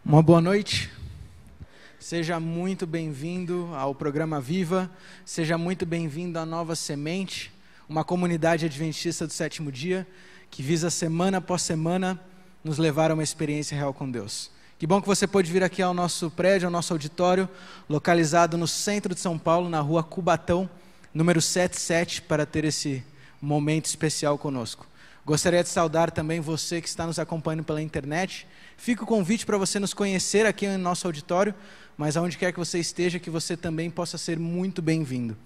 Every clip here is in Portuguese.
Uma boa noite, seja muito bem-vindo ao programa Viva, seja muito bem-vindo à Nova Semente, uma comunidade adventista do sétimo dia, que visa semana após semana nos levar a uma experiência real com Deus. Que bom que você pôde vir aqui ao nosso prédio, ao nosso auditório, localizado no centro de São Paulo, na rua Cubatão, número 77, para ter esse momento especial conosco. Gostaria de saudar também você que está nos acompanhando pela internet. Fica o convite para você nos conhecer aqui no nosso auditório, mas aonde quer que você esteja, que você também possa ser muito bem-vindo.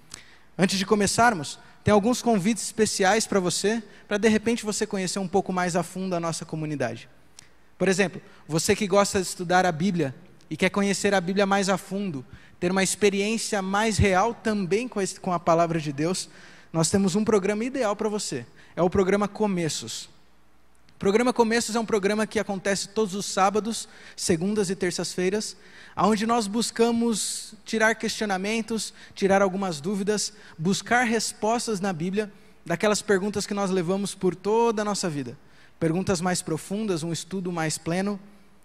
Antes de começarmos, tem alguns convites especiais para você, para de repente você conhecer um pouco mais a fundo a nossa comunidade. Por exemplo, você que gosta de estudar a Bíblia e quer conhecer a Bíblia mais a fundo, ter uma experiência mais real também com a palavra de Deus, nós temos um programa ideal para você. É o programa Começos. O programa Começos é um programa que acontece todos os sábados, segundas e terças-feiras, onde nós buscamos tirar questionamentos, tirar algumas dúvidas, buscar respostas na Bíblia, daquelas perguntas que nós levamos por toda a nossa vida. Perguntas mais profundas, um estudo mais pleno.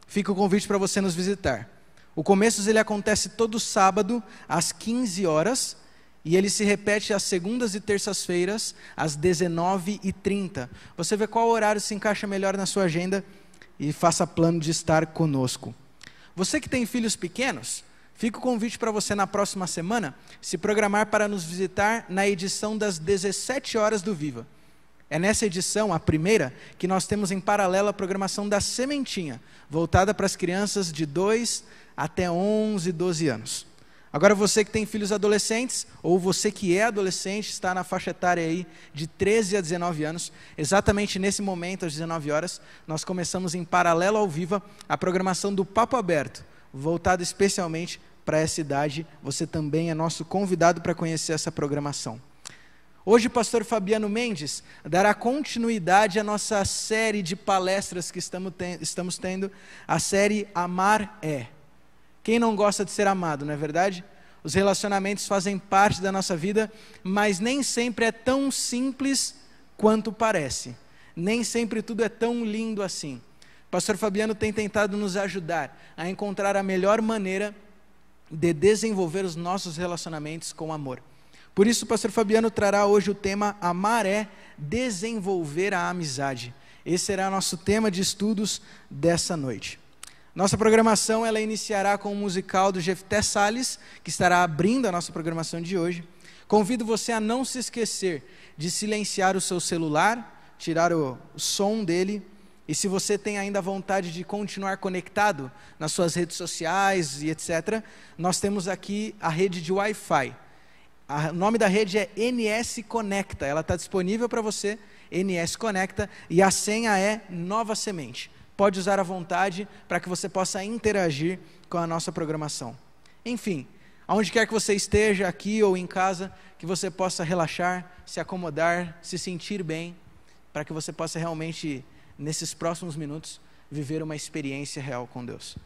Fica o convite para você nos visitar. O Começos ele acontece todo sábado, às 15 horas, e ele se repete às segundas e terças-feiras, às 19h30. Você vê qual horário se encaixa melhor na sua agenda e faça plano de estar conosco. Você que tem filhos pequenos, fica o convite para você na próxima semana se programar para nos visitar na edição das 17 horas do Viva. É nessa edição, a primeira, que nós temos em paralelo a programação da Sementinha, voltada para as crianças de 2 até 11, 12 anos. Agora você que tem filhos adolescentes, ou você que é adolescente, está na faixa etária aí de 13 a 19 anos, exatamente nesse momento, às 19 horas, nós começamos em paralelo ao Viva a programação do Papo Aberto, voltada especialmente para essa idade. Você também é nosso convidado para conhecer essa programação. Hoje o pastor Fabiano Mendes dará continuidade à nossa série de palestras que estamos tendo, a série Amar é. Quem não gosta de ser amado, não é verdade? Os relacionamentos fazem parte da nossa vida, mas nem sempre é tão simples quanto parece. Nem sempre tudo é tão lindo assim. O pastor Fabiano tem tentado nos ajudar a encontrar a melhor maneira de desenvolver os nossos relacionamentos com amor. Por isso o pastor Fabiano trará hoje o tema Amar é desenvolver a amizade. Esse será nosso tema de estudos dessa noite. Nossa programação ela iniciará com o musical do Jefté Salles, que estará abrindo a nossa programação de hoje. Convido você a não se esquecer de silenciar o seu celular, tirar o som dele, e se você tem ainda vontade de continuar conectado nas suas redes sociais e etc., nós temos aqui a rede de Wi-Fi. O nome da rede é NS Conecta, ela está disponível para você, NS Conecta, e a senha é Nova Semente. Pode usar à vontade para que você possa interagir com a nossa programação. Enfim, aonde quer que você esteja, aqui ou em casa, que você possa relaxar, se acomodar, se sentir bem, para que você possa realmente, nesses próximos minutos, viver uma experiência real com Deus.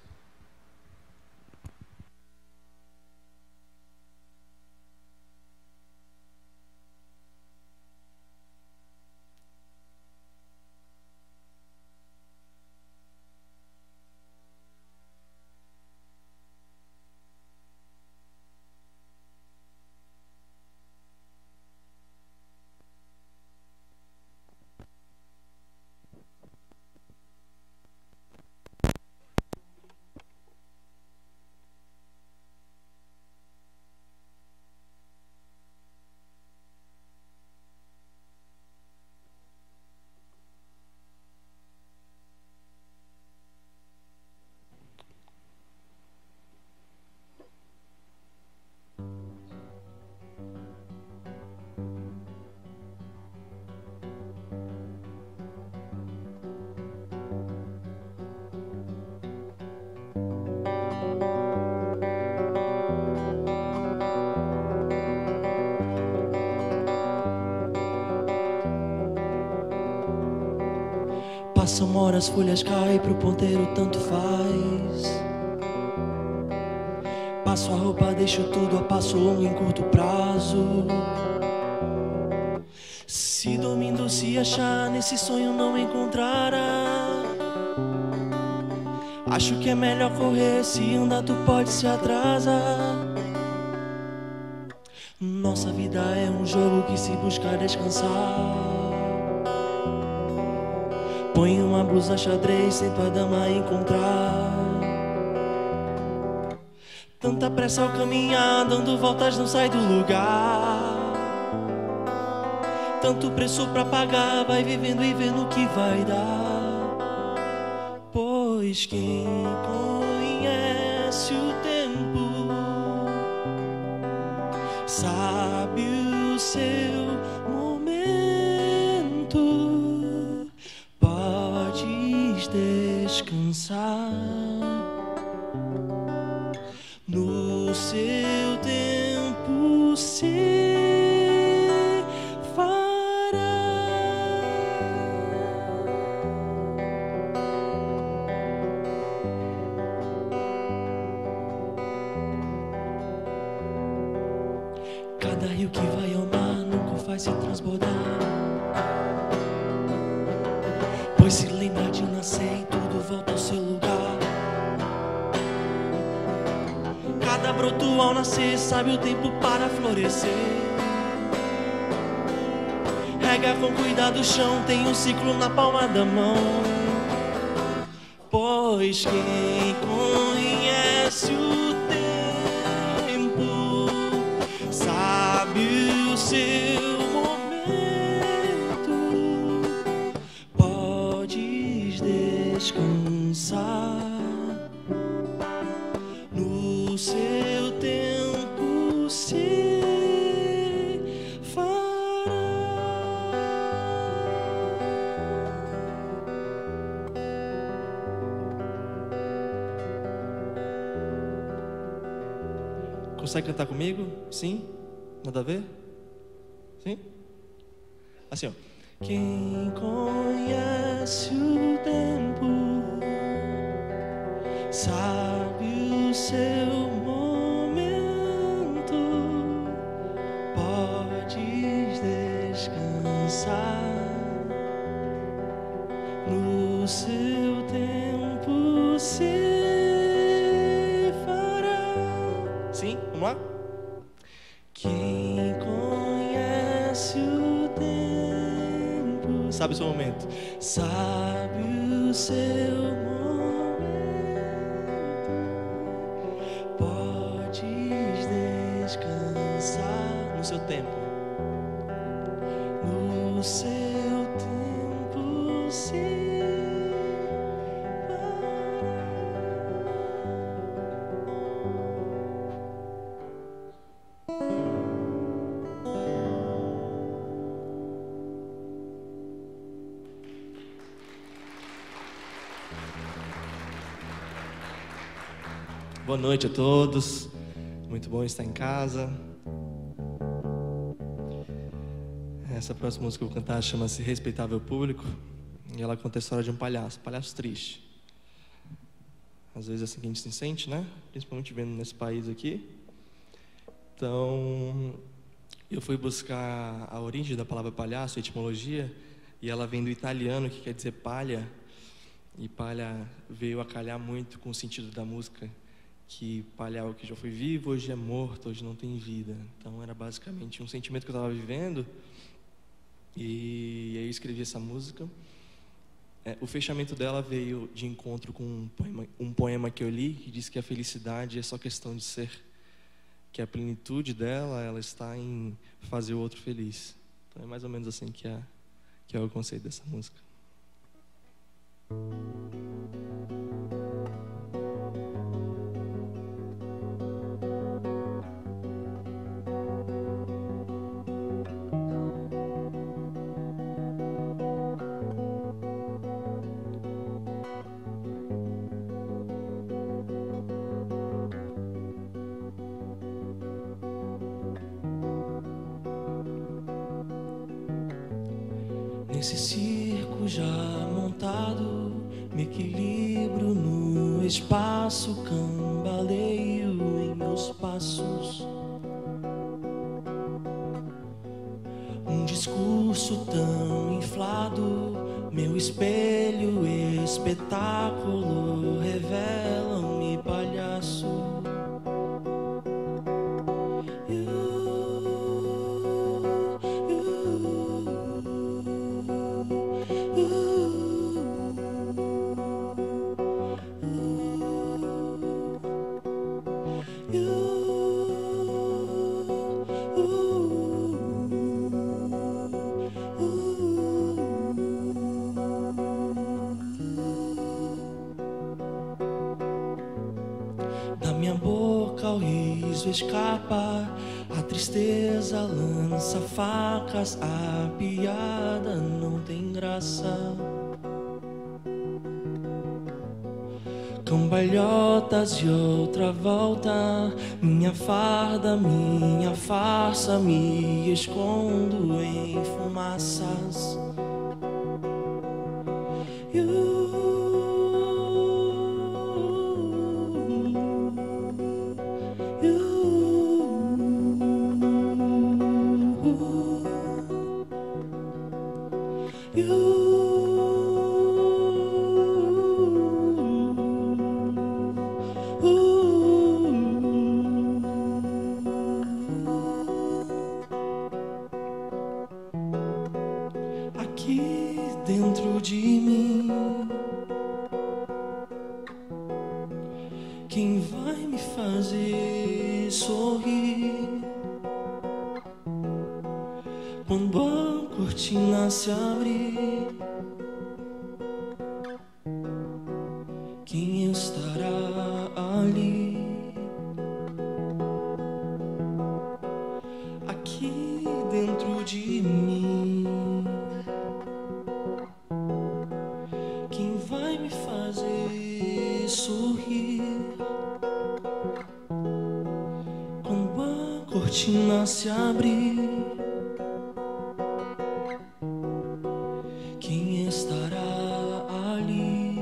Passam horas, folhas caem, pro ponteiro tanto faz. Passo a roupa, deixo tudo a passo longo em curto prazo. Se dormindo se achar, nesse sonho não encontrará Acho que é melhor correr, se andar tu pode se atrasar. Nossa vida é um jogo que se busca descansar. Põe uma blusa xadrez, sem tua dama encontrar. Tanta pressa ao caminhar, dando voltas não sai do lugar. Tanto preço pra pagar, vai vivendo e vendo o que vai dar. Pois quem conhece o tempo sabe o seu momento. Podes descansar no seu tempo, se fará. Cada rio que vai ao mar nunca faz se transbordar, pois se lembra de nascer e tudo volta ao seu lugar. Cada broto ao nascer sabe o tempo para florescer. Rega com cuidado o chão, tem um ciclo na palma da mão. Pois quem conhece o tempo sabe o seu momento. Podes descansar no seu tempo, se fará. Consegue cantar comigo? Sim? Nada a ver? Sim? Assim, ó. Quem conhece o tempo sabe o seu momento. Podes descansar no seu tempo, se fará. Sim? Vamos lá? Quem conhece o tempo sabe o seu momento. Sabe o seu momento. Podes descansar no seu tempo. No seu tempo, se Boa noite a todos, muito bom estar em casa. Essa próxima música que eu vou cantar chama-se Respeitável Público, e ela conta a história de um palhaço triste. Às vezes é assim que a gente se sente, né? Principalmente vendo nesse país aqui. Então, eu fui buscar a origem da palavra palhaço, a etimologia, e ela vem do italiano, que quer dizer palha, e palha veio a calhar muito com o sentido da música, que palha é algo que já foi vivo, hoje é morto, hoje não tem vida. Então era basicamente um sentimento que eu estava vivendo, e aí eu escrevi essa música. O fechamento dela veio de encontro com um poema que eu li, que diz que a felicidade é só questão de ser, que a plenitude dela, ela está em fazer o outro feliz. Então é mais ou menos assim que é o conceito dessa música. Nesse circo já montado, me equilibro no espaço, cambaleio em meus passos. Um discurso tão inflado, meu espelho, espetáculo, revelam-me palhaço. Da minha boca o riso escapa, a tristeza lança facas, a piada não tem graça. Cambalhotas de outra volta, minha farda, minha farsa, me escondo em fumaças. Aqui dentro de mim, quem vai me fazer sorrir quando a cortina se abrir? Quem estará ali? Aqui dentro de mim, quem vai me fazer sorrir quando a cortina se abrir? Quem estará ali?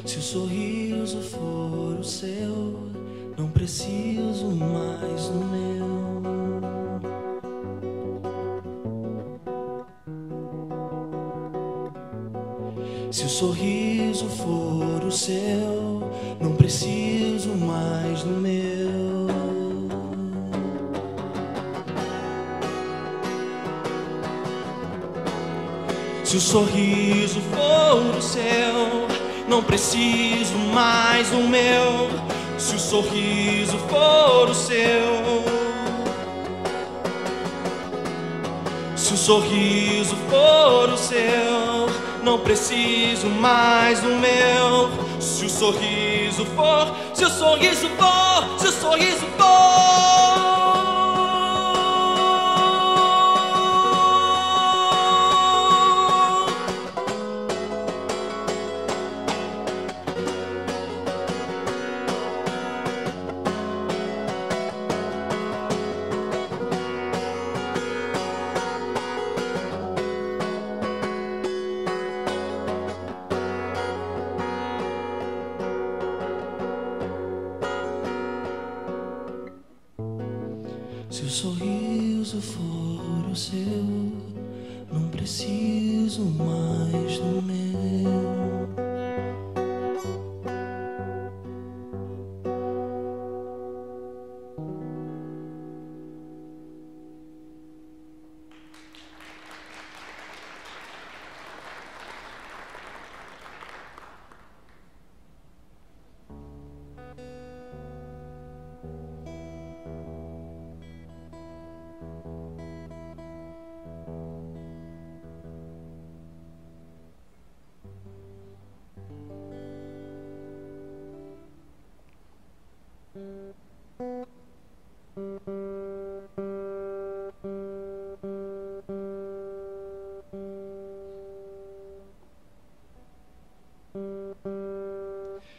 Se o sorriso for o seu, não preciso mais do meu. Se o sorriso for o seu, não preciso mais do meu. Se o sorriso for o seu, não preciso mais do meu. Se o sorriso for o seu, se o sorriso for o seu, não preciso mais do meu. Se o sorriso for, se o sorriso for, se o sorriso for. Se o sorriso for o seu, não preciso mais do meu.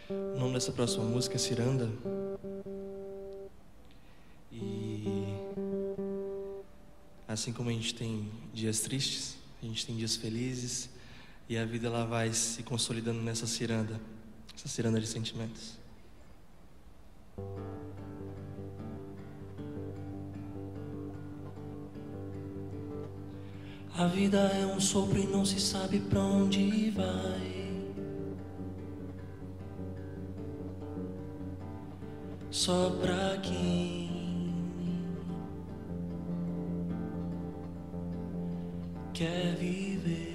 O nome dessa próxima música é Ciranda. E assim como a gente tem dias tristes, a gente tem dias felizes, e a vida ela vai se consolidando nessa ciranda, essa ciranda de sentimentos. A vida é um sopro e não se sabe pra onde vai. Só pra quem quer viver.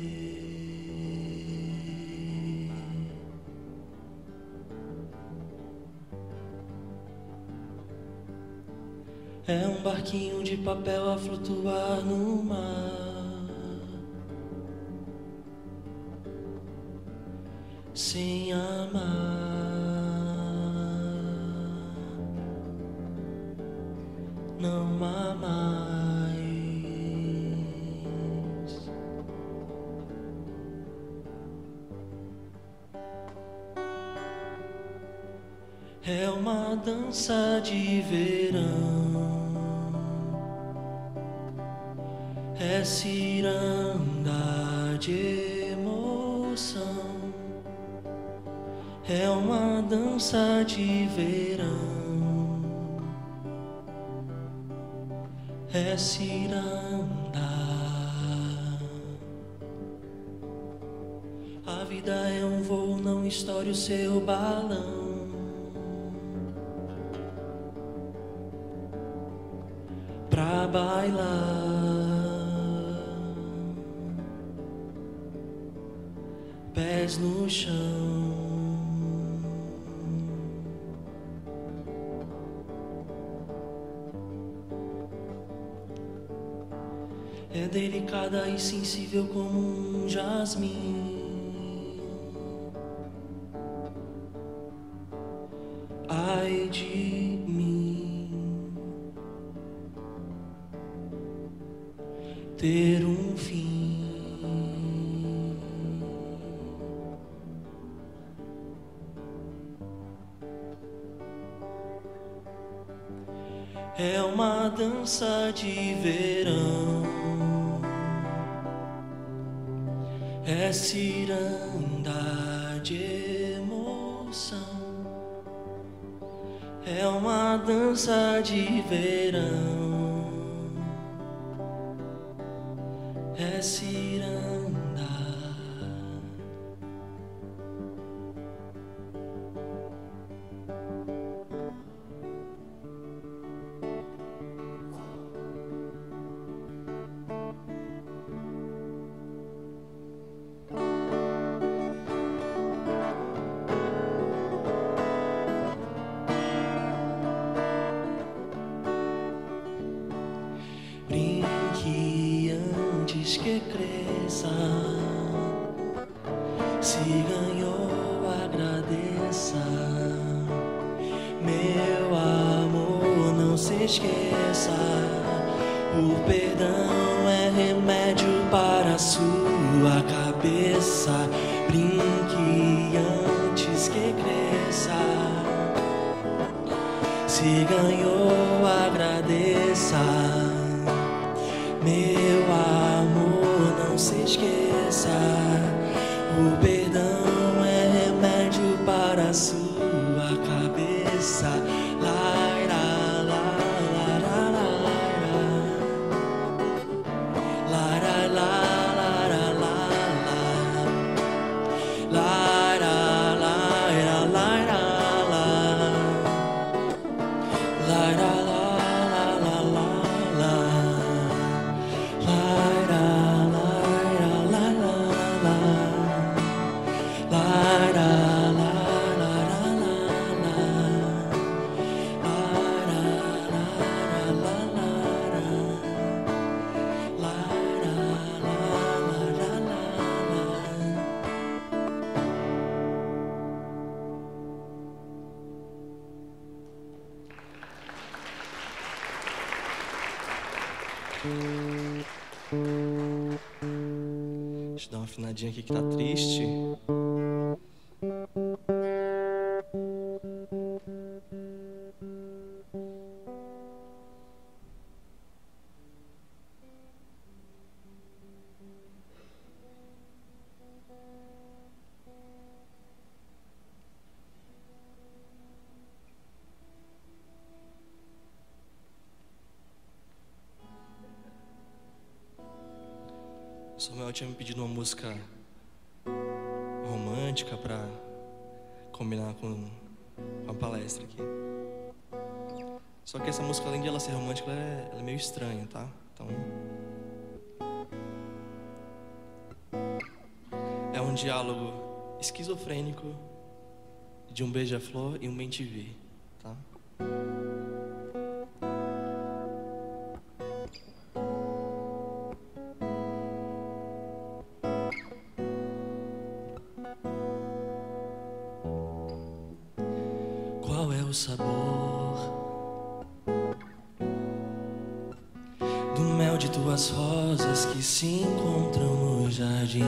É um barquinho de papel a flutuar no mar, sem amar, não há mais. É uma dança de verão, é ciranda de emoção. É uma dança de verão, é ciranda. A vida é um voo, não estoure o seu balão. Pra bailar, pés no chão. É delicada e sensível como um jasmim. Ai de mim ter um fim. É uma dança de verão, é ciranda de emoção. É uma dança de verão, é ciranda. Brinque antes que cresça. Se ganhou, agradeça. Meu amor, não se esqueça. O perdão é remédio para a sua cabeça. Brinque antes que cresça. Se ganhou, agradeça. Meu amor, não se esqueça. O perdão é remédio para a sua cabeça. Laira, laira, laira, laira, laira, laira, laira, laira, laira, laira. Deixa eu dar uma afinadinha aqui que tá triste. Samuel tinha me pedido uma música romântica para combinar com a palestra aqui. Só que essa música, além de ela ser romântica, ela é meio estranha, tá? Então, é um diálogo esquizofrênico de um beija-flor e um bem-te-vi, tá? Qual é o sabor do mel de tuas rosas que se encontram no jardim?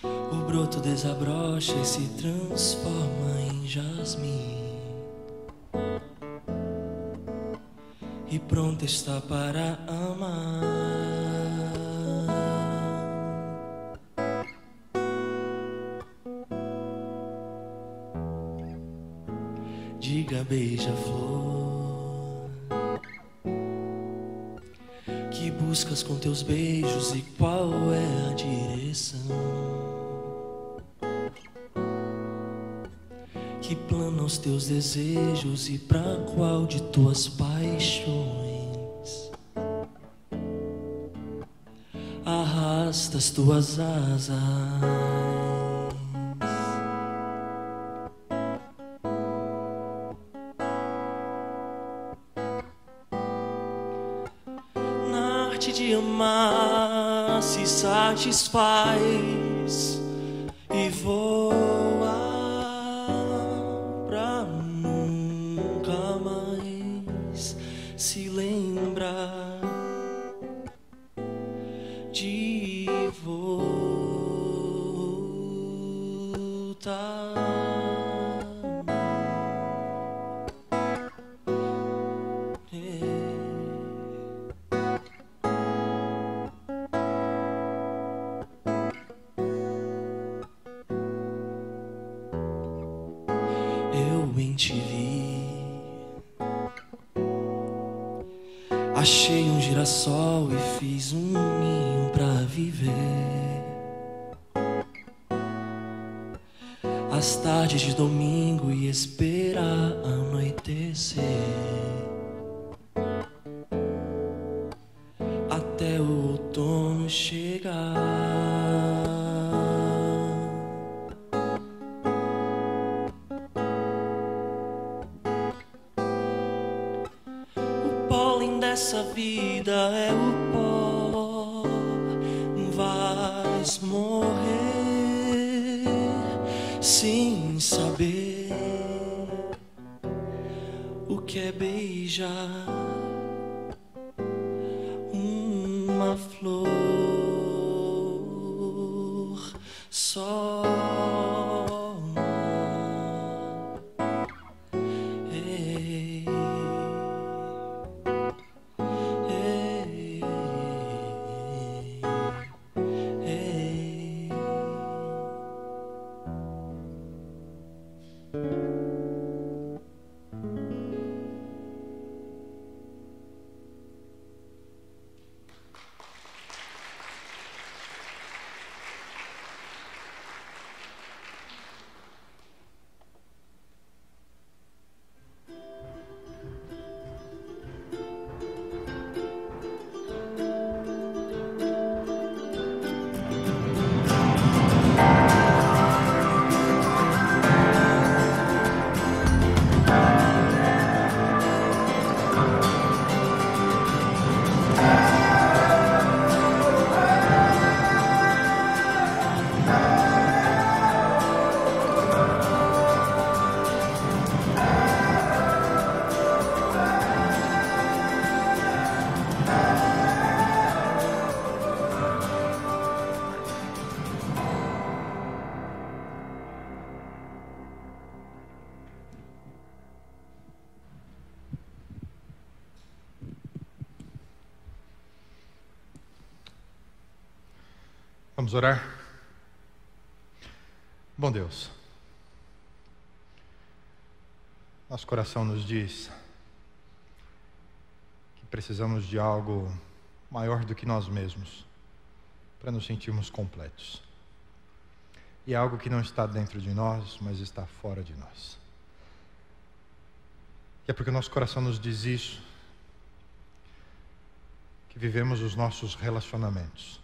O broto desabrocha e se transforma em jasmim, e pronto está para amar. Diga, beija-flor, que buscas com teus beijos e qual é a direção? Que plana os teus desejos e pra qual de tuas paixões arrasta as tuas asas? De amar se satisfaz e voa pra nunca mais se lembrar de voltar. Te vi, achei um girassol e fiz um ninho pra viver. As tardes de domingo e esperar anoitecer até o outono chegar. Essa vida é o pó, vais morrer sem saber o que é beijar uma flor só. Vamos orar? Bom Deus, nosso coração nos diz que precisamos de algo maior do que nós mesmos, para nos sentirmos completos. E é algo que não está dentro de nós, mas está fora de nós. E é porque o nosso coração nos diz isso, que vivemos os nossos relacionamentos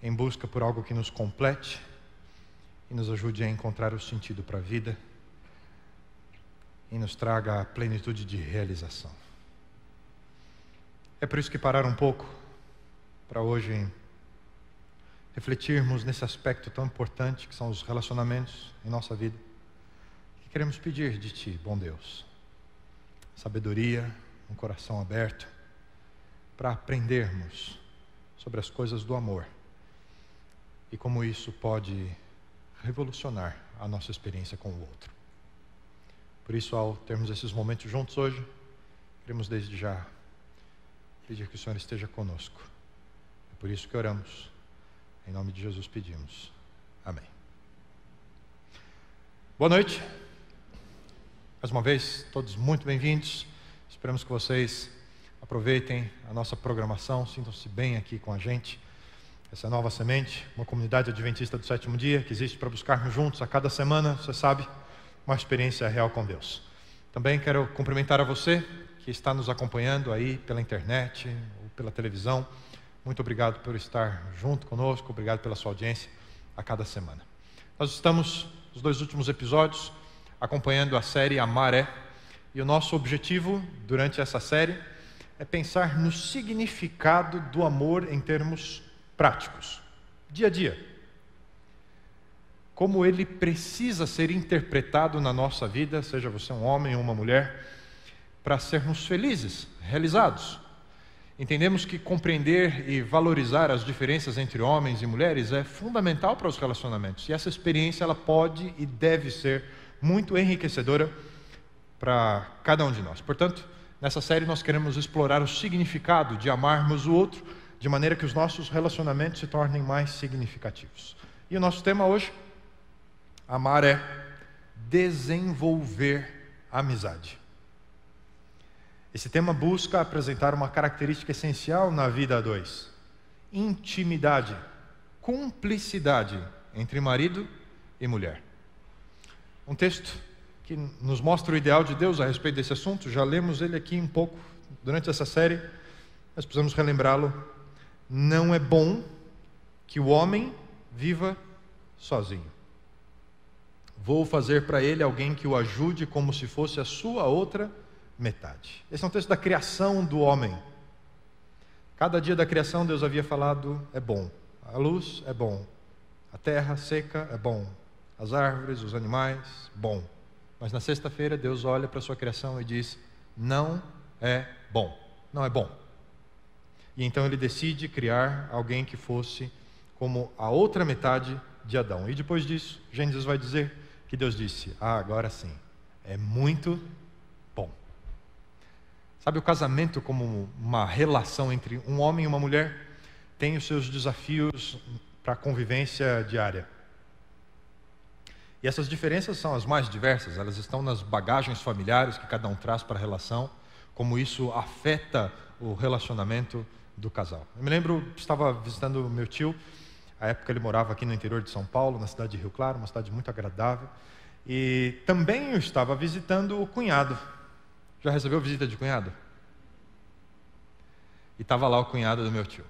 em busca por algo que nos complete e nos ajude a encontrar o sentido para a vida e nos traga a plenitude de realização. É por isso que parar um pouco para hoje refletirmos nesse aspecto tão importante que são os relacionamentos em nossa vida. E queremos pedir de Ti, bom Deus, sabedoria, um coração aberto para aprendermos sobre as coisas do amor e como isso pode revolucionar a nossa experiência com o outro. Por isso, ao termos esses momentos juntos hoje, queremos desde já pedir que o Senhor esteja conosco. É por isso que oramos. Em nome de Jesus pedimos. Amém. Boa noite. Mais uma vez, todos muito bem-vindos. Esperamos que vocês aproveitem a nossa programação, sintam-se bem aqui com a gente. Essa é a Nova Semente, uma comunidade adventista do sétimo dia, que existe para buscarmos juntos a cada semana, você sabe, uma experiência real com Deus. Também quero cumprimentar a você que está nos acompanhando aí pela internet ou pela televisão. Muito obrigado por estar junto conosco, obrigado pela sua audiência a cada semana. Nós estamos, nos 2 últimos episódios, acompanhando a série Amar é, e o nosso objetivo durante essa série é pensar no significado do amor em termos práticos, dia a dia. Como ele precisa ser interpretado na nossa vida, seja você um homem ou uma mulher, para sermos felizes, realizados. Entendemos que compreender e valorizar as diferenças entre homens e mulheres é fundamental para os relacionamentos. E essa experiência ela pode e deve ser muito enriquecedora para cada um de nós. Portanto, nessa série nós queremos explorar o significado de amarmos o outro, de maneira que os nossos relacionamentos se tornem mais significativos. E o nosso tema hoje, amar é desenvolver amizade. Esse tema busca apresentar uma característica essencial na vida a dois: intimidade, cumplicidade entre marido e mulher. Um texto que nos mostra o ideal de Deus a respeito desse assunto, já lemos ele aqui um pouco durante essa série, mas precisamos relembrá-lo. Não é bom que o homem viva sozinho. Vou fazer para ele alguém que o ajude como se fosse a sua outra metade. Esse é um texto da criação do homem. Cada dia da criação Deus havia falado, é bom. A luz é bom. A terra seca é bom. As árvores, os animais, bom. Mas na sexta-feira Deus olha para a sua criação e diz, não é bom. Não é bom. E então ele decide criar alguém que fosse como a outra metade de Adão. E depois disso, Gênesis vai dizer que Deus disse, agora sim, é muito bom. Sabe, o casamento como uma relação entre um homem e uma mulher tem os seus desafios para a convivência diária. E essas diferenças são as mais diversas, elas estão nas bagagens familiares que cada um traz para a relação, como isso afeta o relacionamento do casal. Eu me lembro, estava visitando o meu tio, à época ele morava aqui no interior de São Paulo, na cidade de Rio Claro, uma cidade muito agradável, e também eu estava visitando o cunhado. Já recebeu visita de cunhado? E estava lá o cunhado do meu tio.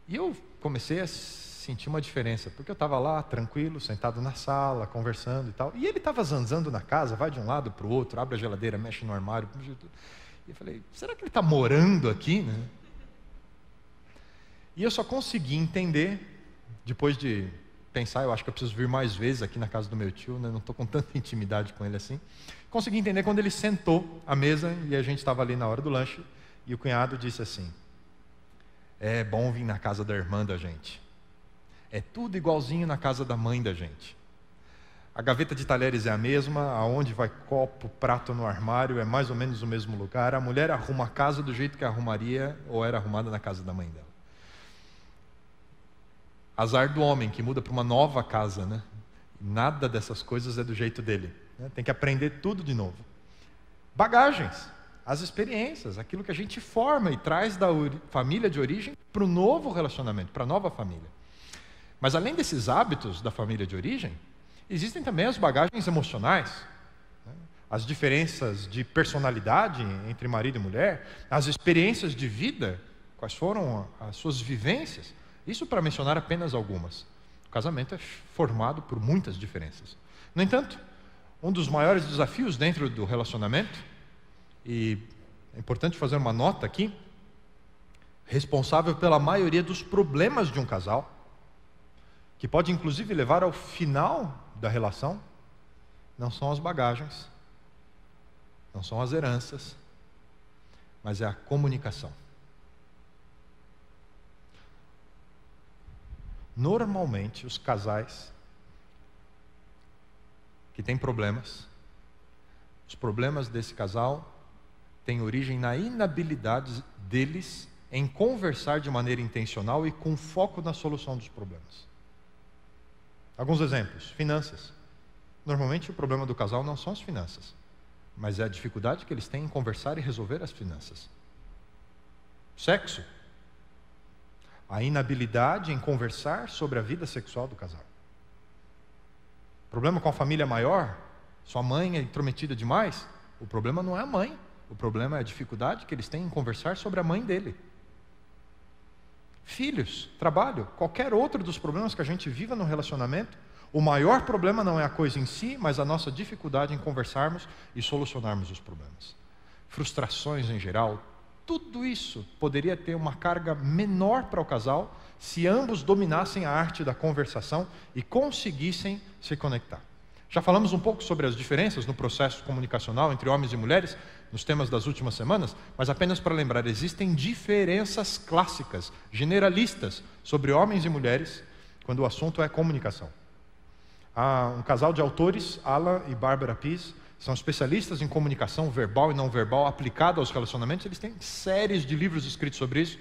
E eu comecei a sentir uma diferença, porque eu estava lá, tranquilo, sentado na sala, conversando e tal, e ele estava zanzando na casa, vai de um lado para o outro, abre a geladeira, mexe no armário, e eu falei, será que ele está morando aqui, né? E eu só consegui entender, depois de pensar, eu acho que eu preciso vir mais vezes aqui na casa do meu tio, né? Não estou com tanta intimidade com ele assim. Consegui entender quando ele sentou à mesa e a gente estava ali na hora do lanche e o cunhado disse assim, é bom vir na casa da irmã da gente. É tudo igualzinho na casa da mãe da gente. A gaveta de talheres é a mesma, aonde vai copo, prato no armário, é mais ou menos o mesmo lugar. A mulher arruma a casa do jeito que arrumaria ou era arrumada na casa da mãe dela. Azar do homem que muda para uma nova casa, né? Nada dessas coisas é do jeito dele, né? Tem que aprender tudo de novo. Bagagens, as experiências, aquilo que a gente forma e traz da família de origem para o novo relacionamento, para a nova família. Mas além desses hábitos da família de origem, existem também as bagagens emocionais, né? As diferenças de personalidade entre marido e mulher, as experiências de vida, quais foram as suas vivências. Isso para mencionar apenas algumas. O casamento é formado por muitas diferenças. No entanto, um dos maiores desafios dentro do relacionamento, e é importante fazer uma nota aqui, responsável pela maioria dos problemas de um casal, que pode inclusive levar ao final da relação, não são as bagagens, não são as heranças, mas é a comunicação. Normalmente, os casais que têm problemas, os problemas desse casal têm origem na inabilidade deles em conversar de maneira intencional e com foco na solução dos problemas. Alguns exemplos. Finanças. Normalmente o problema do casal não são as finanças, mas é a dificuldade que eles têm em conversar e resolver as finanças. Sexo. A inabilidade em conversar sobre a vida sexual do casal. Problema com a família maior, sua mãe é intrometida demais. O problema não é a mãe, o problema é a dificuldade que eles têm em conversar sobre a mãe dele. Filhos, trabalho, qualquer outro dos problemas que a gente viva no relacionamento, o maior problema não é a coisa em si, mas a nossa dificuldade em conversarmos e solucionarmos os problemas. Frustrações em geral, tudo isso poderia ter uma carga menor para o casal se ambos dominassem a arte da conversação e conseguissem se conectar. Já falamos um pouco sobre as diferenças no processo comunicacional entre homens e mulheres nos temas das últimas semanas, mas apenas para lembrar, existem diferenças clássicas, generalistas, sobre homens e mulheres quando o assunto é comunicação. Há um casal de autores, Alan e Barbara Pease, são especialistas em comunicação verbal e não verbal aplicada aos relacionamentos. Eles têm séries de livros escritos sobre isso.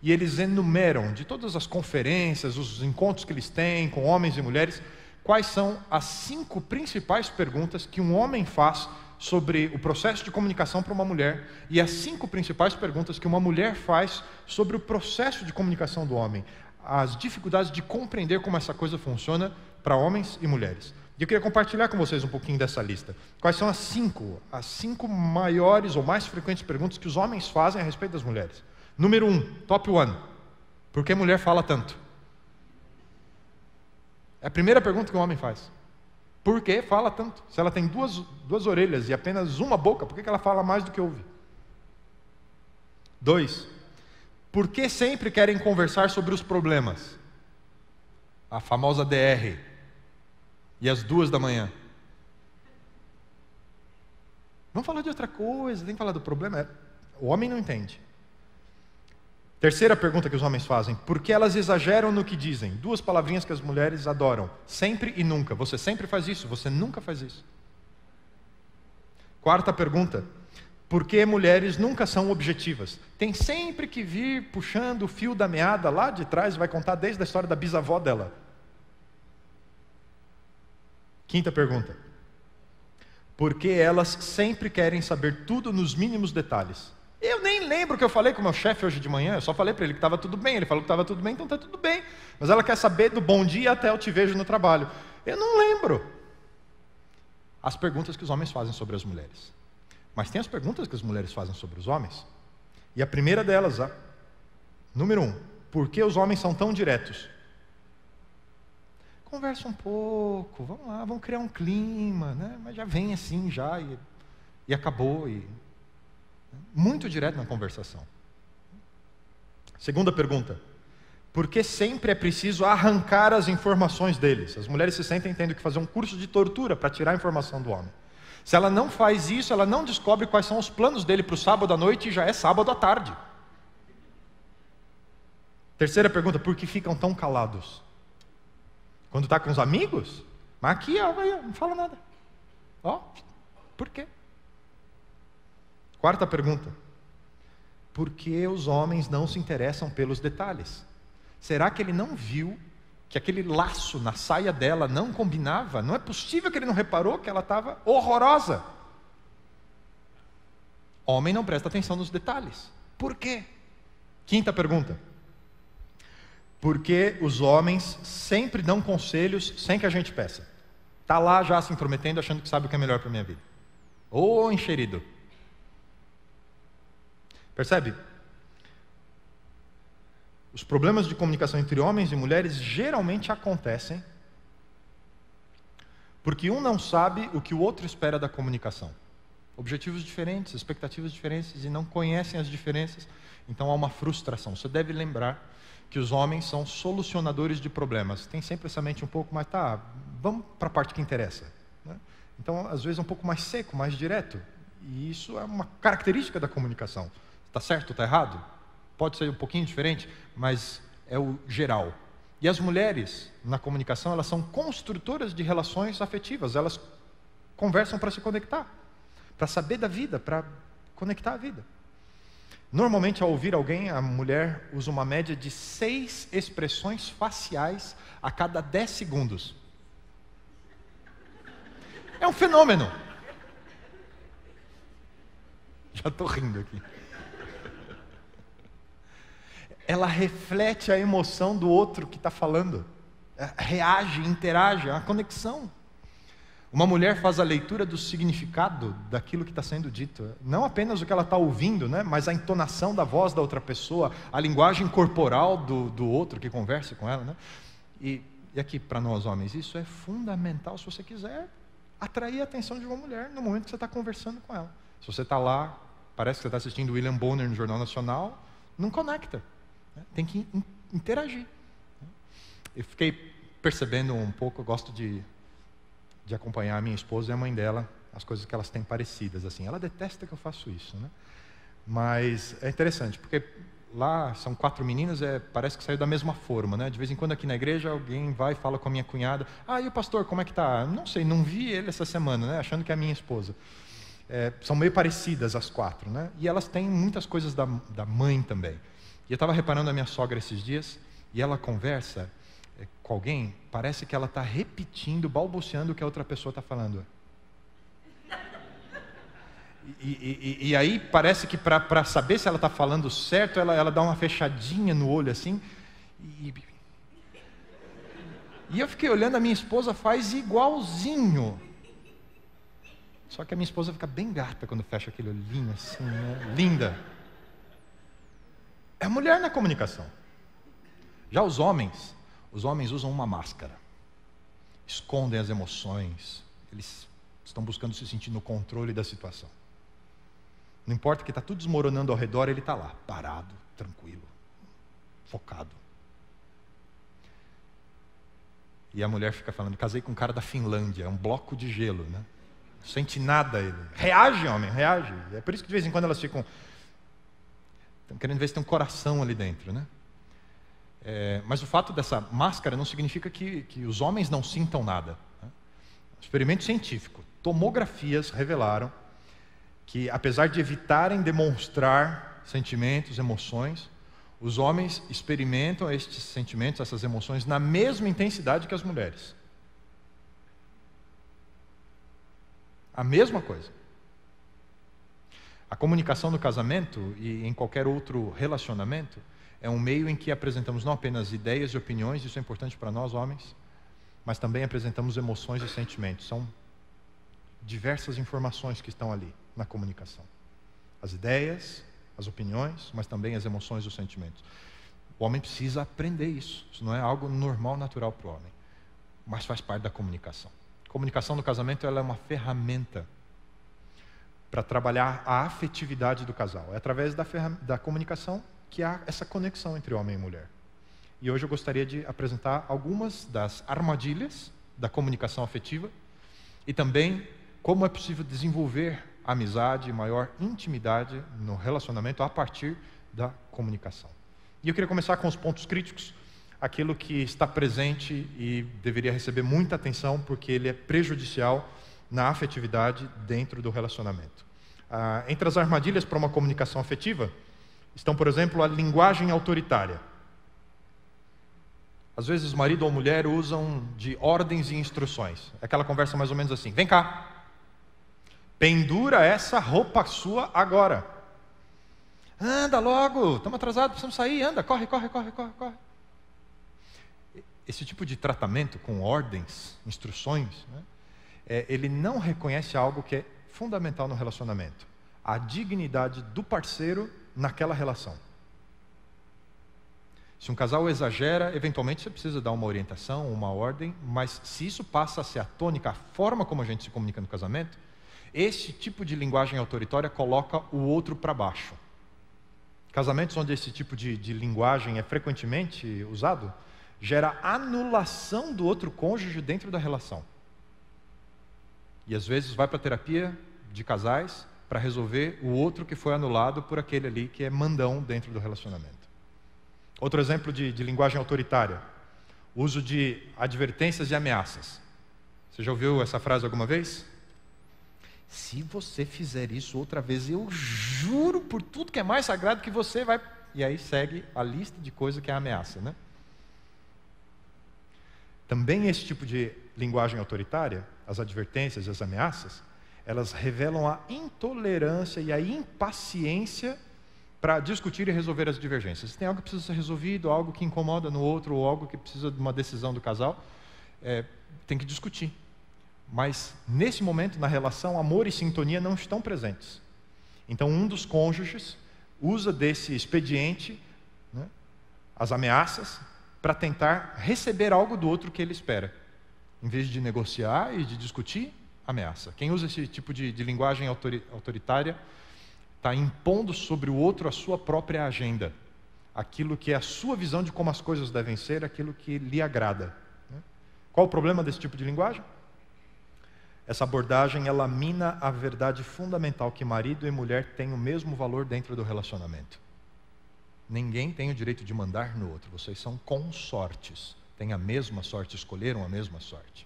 E eles enumeram, de todas as conferências, os encontros que eles têm com homens e mulheres, quais são as 5 principais perguntas que um homem faz sobre o processo de comunicação para uma mulher e as 5 principais perguntas que uma mulher faz sobre o processo de comunicação do homem. As dificuldades de compreender como essa coisa funciona para homens e mulheres. E eu queria compartilhar com vocês um pouquinho dessa lista. Quais são as 5 maiores ou mais frequentes perguntas que os homens fazem a respeito das mulheres? Número 1, top 1. Por que mulher fala tanto? É a primeira pergunta que um homem faz. Por que fala tanto? Se ela tem duas orelhas e apenas uma boca, por que ela fala mais do que ouve? 2. Por que sempre querem conversar sobre os problemas? A famosa DR. E às 2 da manhã. Vamos falar de outra coisa, tem que falar do problema. O homem não entende. Terceira pergunta que os homens fazem: por que elas exageram no que dizem? 2 palavrinhas que as mulheres adoram: sempre e nunca. Você sempre faz isso, você nunca faz isso. Quarta pergunta: por que mulheres nunca são objetivas? Tem sempre que vir puxando o fio da meada lá de trás, vai contar desde a história da bisavó dela. Quinta pergunta: por que elas sempre querem saber tudo nos mínimos detalhes? Eu nem lembro o que eu falei com o meu chefe hoje de manhã, eu só falei para ele que estava tudo bem, ele falou que estava tudo bem, então está tudo bem. Mas ela quer saber do bom dia até eu te vejo no trabalho. Eu não lembro. As perguntas que os homens fazem sobre as mulheres. Mas tem as perguntas que as mulheres fazem sobre os homens. E a primeira delas, número 1, por que os homens são tão diretos? Conversa um pouco, vamos lá, vamos criar um clima, né? Mas já vem assim, já, e acabou. Muito direto na conversação. Segunda pergunta: por que sempre é preciso arrancar as informações deles? As mulheres se sentem tendo que fazer um curso de tortura para tirar a informação do homem. Se ela não faz isso, ela não descobre quais são os planos dele para o sábado à noite e já é sábado à tarde. Terceira pergunta: por que ficam tão calados? Quando está com os amigos? Mas aqui, não fala nada. Por quê? Quarta pergunta: por que os homens não se interessam pelos detalhes? Será que ele não viu que aquele laço na saia dela não combinava? Não é possível que ele não reparou que ela estava horrorosa. Homem não presta atenção nos detalhes. Por quê? Quinta pergunta. Porque os homens sempre dão conselhos sem que a gente peça. Está lá já se intrometendo, achando que sabe o que é melhor para a minha vida. Ô encherido. Percebe? Os problemas de comunicação entre homens e mulheres geralmente acontecem porque um não sabe o que o outro espera da comunicação. Objetivos diferentes, expectativas diferentes, e não conhecem as diferenças, então há uma frustração. Você deve lembrar que os homens são solucionadores de problemas. Tem sempre essa mente um pouco mais, vamos para a parte que interessa, né? Então, às vezes, é um pouco mais seco, mais direto. E isso é uma característica da comunicação. Está certo, está errado? Pode ser um pouquinho diferente, mas é o geral. E as mulheres, na comunicação, elas são construtoras de relações afetivas. Elas conversam para se conectar, para saber da vida, para conectar a vida. Normalmente, ao ouvir alguém, a mulher usa uma média de 6 expressões faciais a cada 10 segundos. É um fenômeno. Já estou rindo aqui. Ela reflete a emoção do outro que está falando. Reage, interage, é uma conexão. Uma mulher faz a leitura do significado daquilo que está sendo dito. Não apenas o que ela está ouvindo, né? Mas a entonação da voz da outra pessoa, a linguagem corporal do outro que conversa com ela, né? E aqui, para nós homens, isso é fundamental se você quiser atrair a atenção de uma mulher no momento que você está conversando com ela. Se você está lá, parece que você está assistindo William Bonner no Jornal Nacional, não conecta. Tem que interagir. Eu fiquei percebendo um pouco, eu gosto de acompanhar a minha esposa e a mãe dela, as coisas que elas têm parecidas, assim. Ela detesta que eu faço isso, né? Mas é interessante, porque lá são 4 meninas, parece que saiu da mesma forma, né? De vez em quando aqui na igreja alguém vai e fala com a minha cunhada, e o pastor, como é que tá? Não sei, não vi ele essa semana, né? Achando que é a minha esposa. São meio parecidas as 4, né? E elas têm muitas coisas da mãe também. E eu estava reparando a minha sogra esses dias, e ela conversa com alguém, parece que ela está repetindo, balbuciando o que a outra pessoa está falando. E aí parece que para saber se ela está falando certo, ela dá uma fechadinha no olho assim. E eu fiquei olhando, a minha esposa faz igualzinho. Só que a minha esposa fica bem gata quando fecha aquele olhinho assim, né? Linda. É a mulher na comunicação. Já os homens usam uma máscara. Escondem as emoções. Eles estão buscando se sentir no controle da situação. Não importa que está tudo desmoronando ao redor, ele está lá, parado, tranquilo, focado. E a mulher fica falando, casei com um cara da Finlândia, é um bloco de gelo, né? Não sente nada ele. Reage, homem, reage. É por isso que de vez em quando elas ficam querendo ver se tem um coração ali dentro, né? Mas o fato dessa máscara não significa que os homens não sintam nada, né? Experimento científico, tomografias revelaram que, apesar de evitarem demonstrar sentimentos, emoções, os homens experimentam estes sentimentos, essas emoções, na mesma intensidade que as mulheres. A mesma coisa. A comunicação no casamento e em qualquer outro relacionamento é um meio em que apresentamos não apenas ideias e opiniões, isso é importante para nós homens, mas também apresentamos emoções e sentimentos. São diversas informações que estão ali na comunicação. As ideias, as opiniões, mas também as emoções e os sentimentos. O homem precisa aprender isso. Isso não é algo normal, natural para o homem, mas faz parte da comunicação. A comunicação no casamento ela é uma ferramenta para trabalhar a afetividade do casal. É através da comunicação que há essa conexão entre homem e mulher. E hoje eu gostaria de apresentar algumas das armadilhas da comunicação afetiva e também como é possível desenvolver amizade, maior intimidade no relacionamento a partir da comunicação. E eu queria começar com os pontos críticos, aquilo que está presente e deveria receber muita atenção porque ele é prejudicial na afetividade dentro do relacionamento. Entre as armadilhas para uma comunicação afetiva estão, por exemplo, a linguagem autoritária. Às vezes marido ou mulher usam de ordens e instruções. Aquela conversa mais ou menos assim, vem cá, Pendura essa roupa sua agora. Anda logo, estamos atrasados, precisamos sair, anda, corre. Esse tipo de tratamento com ordens, instruções, né, ele não reconhece algo que é fundamental no relacionamento: a dignidade do parceiro naquela relação. Se um casal exagera, eventualmente você precisa dar uma orientação, uma ordem, mas se isso passa a ser a tônica, a forma como a gente se comunica no casamento, esse tipo de linguagem autoritária coloca o outro para baixo. Casamentos onde esse tipo de linguagem é frequentemente usado, gera anulação do outro cônjuge dentro da relação. E às vezes vai para a terapia de casais para resolver o outro que foi anulado por aquele ali que é mandão dentro do relacionamento. Outro exemplo de linguagem autoritária: uso de advertências e ameaças. Você já ouviu essa frase alguma vez? Se você fizer isso outra vez, eu juro por tudo que é mais sagrado que você vai... E aí segue a lista de coisas que é ameaça, né? Também esse tipo de linguagem autoritária, as advertências e as ameaças, elas revelam a intolerância e a impaciência para discutir e resolver as divergências. Se tem algo que precisa ser resolvido, algo que incomoda no outro, ou algo que precisa de uma decisão do casal, tem que discutir. Mas, nesse momento, na relação, amor e sintonia não estão presentes. Então, um dos cônjuges usa desse expediente, né, as ameaças, para tentar receber algo do outro que ele espera. Em vez de negociar e de discutir, ameaça. Quem usa esse tipo de linguagem autoritária está impondo sobre o outro a sua própria agenda. Aquilo que é a sua visão de como as coisas devem ser, aquilo que lhe agrada. Qual o problema desse tipo de linguagem? Essa abordagem, ela mina a verdade fundamental que marido e mulher têm o mesmo valor dentro do relacionamento. Ninguém tem o direito de mandar no outro. Vocês são consortes. Têm a mesma sorte, escolheram a mesma sorte.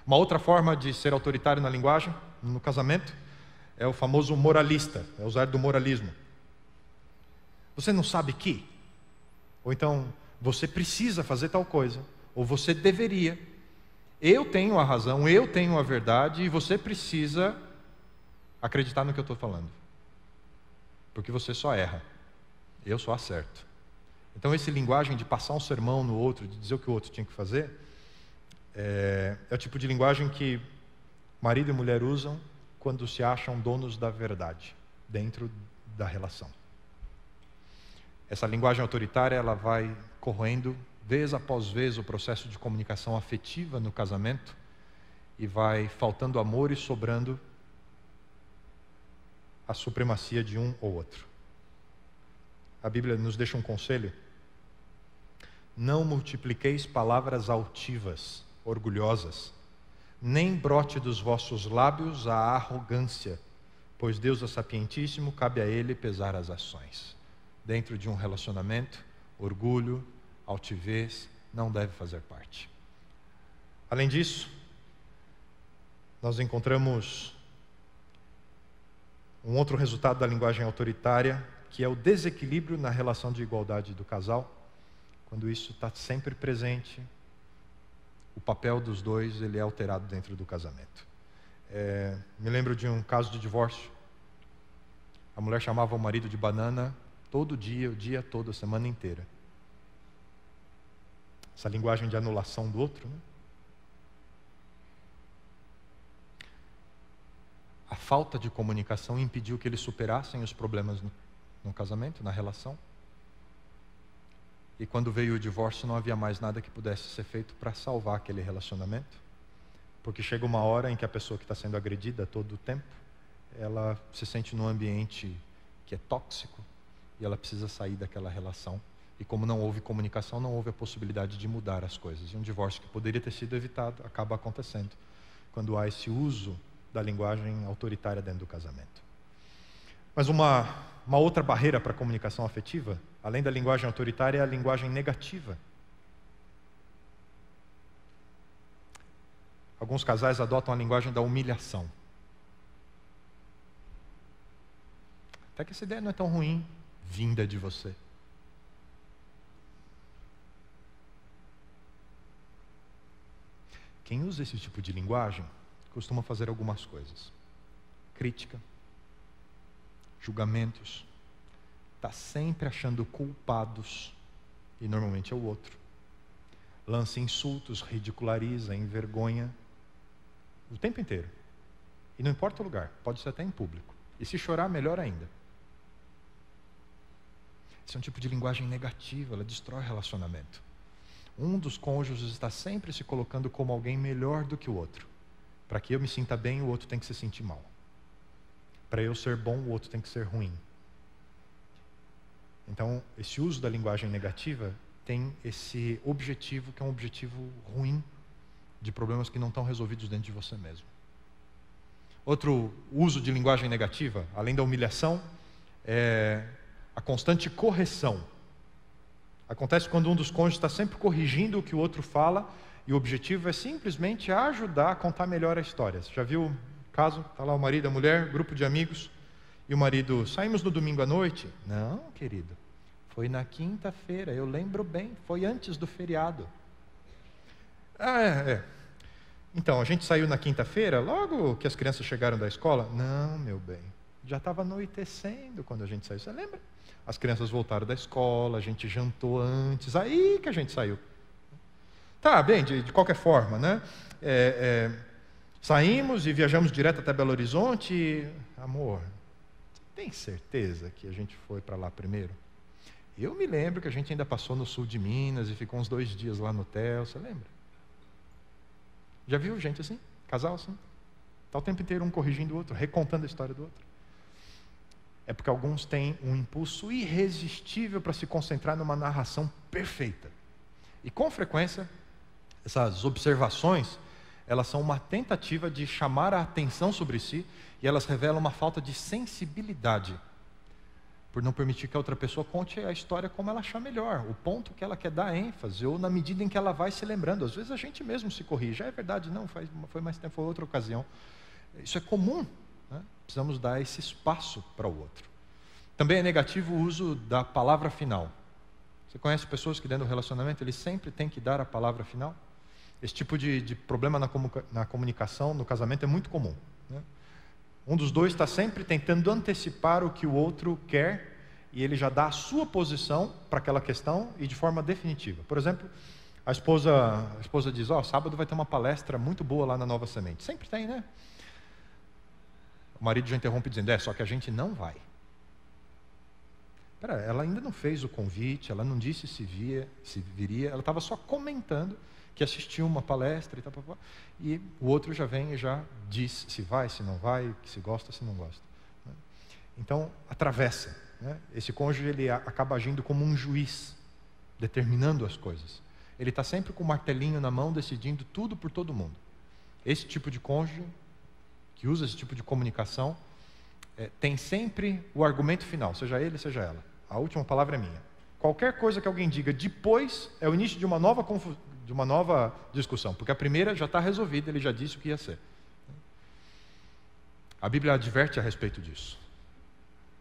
Uma outra forma de ser autoritário na linguagem, no casamento, é o famoso moralista, é usar do moralismo. Você não sabe que? Ou então, você precisa fazer tal coisa, ou você deveria. Eu tenho a razão, eu tenho a verdade, e você precisa acreditar no que eu estou falando. Porque você só erra, eu só acerto. Então, essa linguagem de passar um sermão no outro, de dizer o que o outro tinha que fazer, é o tipo de linguagem que marido e mulher usam quando se acham donos da verdade dentro da relação. Essa linguagem autoritária, ela vai corroendo vez após vez o processo de comunicação afetiva no casamento e vai faltando amor e sobrando a supremacia de um ou outro. A Bíblia nos deixa um conselho: não multipliqueis palavras altivas, orgulhosas, nem brote dos vossos lábios a arrogância, pois Deus é sapientíssimo, cabe a Ele pesar as ações. Dentro de um relacionamento, orgulho, altivez não deve fazer parte. Além disso, nós encontramos um outro resultado da linguagem autoritária, que é o desequilíbrio na relação de igualdade do casal. Quando isso está sempre presente, o papel dos dois ele é alterado dentro do casamento. Me lembro de um caso de divórcio. A mulher chamava o marido de banana todo dia, o dia todo, a semana inteira. Essa linguagem de anulação do outro, né? A falta de comunicação impediu que eles superassem os problemas no casamento, na relação. E quando veio o divórcio, não havia mais nada que pudesse ser feito para salvar aquele relacionamento. Porque chega uma hora em que a pessoa que está sendo agredida todo o tempo, ela se sente num ambiente que é tóxico e ela precisa sair daquela relação. E como não houve comunicação, não houve a possibilidade de mudar as coisas. E um divórcio que poderia ter sido evitado acaba acontecendo quando há esse uso da linguagem autoritária dentro do casamento. Mas uma outra barreira para a comunicação afetiva, além da linguagem autoritária, é a linguagem negativa. Alguns casais adotam a linguagem da humilhação. Até que essa ideia não é tão ruim, vinda de você. Quem usa esse tipo de linguagem costuma fazer algumas coisas. crítica, julgamentos, está sempre achando culpados, e normalmente é o outro. Lança insultos, ridiculariza, envergonha, o tempo inteiro. E não importa o lugar, pode ser até em público. E se chorar, melhor ainda. Esse é um tipo de linguagem negativa, ela destrói relacionamento. Um dos cônjuges está sempre se colocando como alguém melhor do que o outro. Para que eu me sinta bem, o outro tem que se sentir mal. Para eu ser bom, o outro tem que ser ruim. Então, esse uso da linguagem negativa tem esse objetivo, que é um objetivo ruim, de problemas que não estão resolvidos dentro de você mesmo. Outro uso de linguagem negativa, além da humilhação, é a constante correção. Acontece quando um dos cônjuges está sempre corrigindo o que o outro fala, e o objetivo é simplesmente ajudar a contar melhor a história. Você já viu o caso? Está lá o marido e a mulher, grupo de amigos, e o marido, saímos no domingo à noite? Não, querido, foi na quinta-feira, eu lembro bem, foi antes do feriado. Então, a gente saiu na quinta-feira, logo que as crianças chegaram da escola? Não, meu bem, já estava anoitecendo quando a gente saiu, você lembra? As crianças voltaram da escola, a gente jantou antes, aí que a gente saiu. Tá, bem, de qualquer forma, né? Saímos e viajamos direto até Belo Horizonte e... Amor, tem certeza que a gente foi para lá primeiro? Eu me lembro que a gente ainda passou no sul de Minas e ficou uns 2 dias lá no hotel, você lembra? Já viu gente assim? Casal assim? Está o tempo inteiro um corrigindo o outro, recontando a história do outro. É porque alguns têm um impulso irresistível para se concentrar numa narração perfeita. E com frequência, essas observações, elas são uma tentativa de chamar a atenção sobre si e elas revelam uma falta de sensibilidade, por não permitir que a outra pessoa conte a história como ela achar melhor, o ponto que ela quer dar ênfase, ou na medida em que ela vai se lembrando. Às vezes a gente mesmo se corrige, é verdade, não, foi mais tempo, foi outra ocasião. Isso é comum, né? Precisamos dar esse espaço para o outro. Também é negativo o uso da palavra final. Você conhece pessoas que dentro do relacionamento, eles sempre têm que dar a palavra final? Esse tipo de problema na comunicação, no casamento, é muito comum, né? Um dos dois está sempre tentando antecipar o que o outro quer e ele já dá a sua posição para aquela questão e de forma definitiva. Por exemplo, a esposa diz, sábado vai ter uma palestra muito boa lá na Nova Semente. Sempre tem, né? O marido já interrompe dizendo, só que a gente não vai. Ela ainda não fez o convite, ela não disse se viria, ela estava só comentando que assistiu uma palestra e tal, e o outro já vem e já diz se vai, se não vai, se gosta, se não gosta. Então, atravessa, né? Esse cônjuge, ele acaba agindo como um juiz, determinando as coisas. Ele está sempre com o martelinho na mão, decidindo tudo por todo mundo. Esse tipo de cônjuge, que usa esse tipo de comunicação, tem sempre o argumento final, seja ele, seja ela. A última palavra é minha. Qualquer coisa que alguém diga depois é o início de uma nova discussão, porque a primeira já está resolvida, ele já disse o que ia ser. A Bíblia adverte a respeito disso,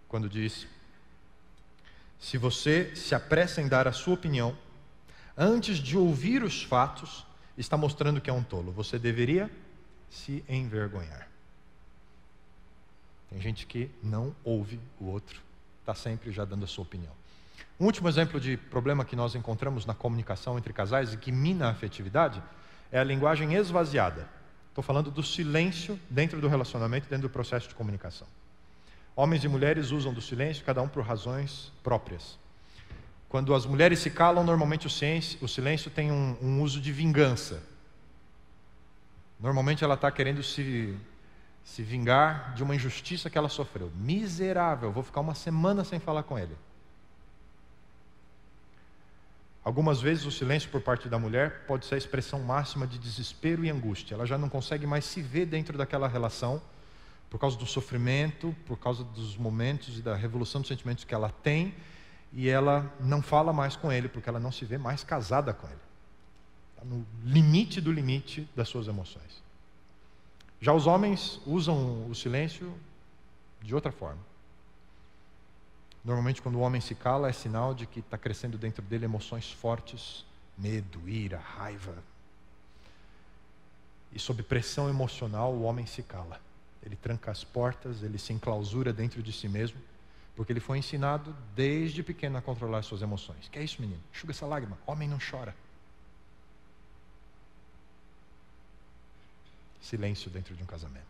quando diz, se você se apressa em dar a sua opinião, antes de ouvir os fatos, está mostrando que é um tolo. Você deveria se envergonhar. Tem gente que não ouve o outro, está sempre já dando a sua opinião. Um último exemplo de problema que nós encontramos na comunicação entre casais e que mina a afetividade é a linguagem esvaziada. Estou falando do silêncio dentro do relacionamento, dentro do processo de comunicação. Homens e mulheres usam do silêncio, cada um por razões próprias. Quando as mulheres se calam, normalmente o silêncio tem um uso de vingança. Normalmente ela está querendo se vingar de uma injustiça que ela sofreu. Miserável, vou ficar uma semana sem falar com ele. Algumas vezes o silêncio por parte da mulher pode ser a expressão máxima de desespero e angústia. Ela já não consegue mais se ver dentro daquela relação por causa do sofrimento, por causa dos momentos e da revolução dos sentimentos que ela tem, e ela não fala mais com ele porque ela não se vê mais casada com ele. Está no limite do limite das suas emoções. Já os homens usam o silêncio de outra forma. Normalmente, quando o homem se cala, é sinal de que está crescendo dentro dele emoções fortes, medo, ira, raiva. E sob pressão emocional, o homem se cala. Ele tranca as portas, ele se enclausura dentro de si mesmo, porque ele foi ensinado desde pequeno a controlar suas emoções. Que é isso, menino? Enxuga essa lágrima. Homem não chora. Silêncio dentro de um casamento.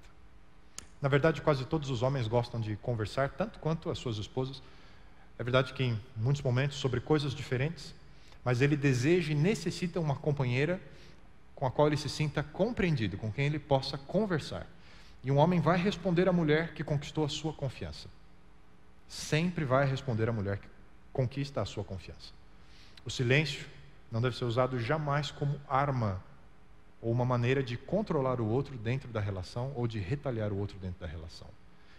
Na verdade, quase todos os homens gostam de conversar, tanto quanto as suas esposas. É verdade que em muitos momentos sobre coisas diferentes, mas ele deseja e necessita uma companheira com a qual ele se sinta compreendido, com quem ele possa conversar. E um homem vai responder à mulher que conquistou a sua confiança. Sempre vai responder à mulher que conquista a sua confiança. O silêncio não deve ser usado jamais como arma ou uma maneira de controlar o outro dentro da relação ou de retaliar o outro dentro da relação.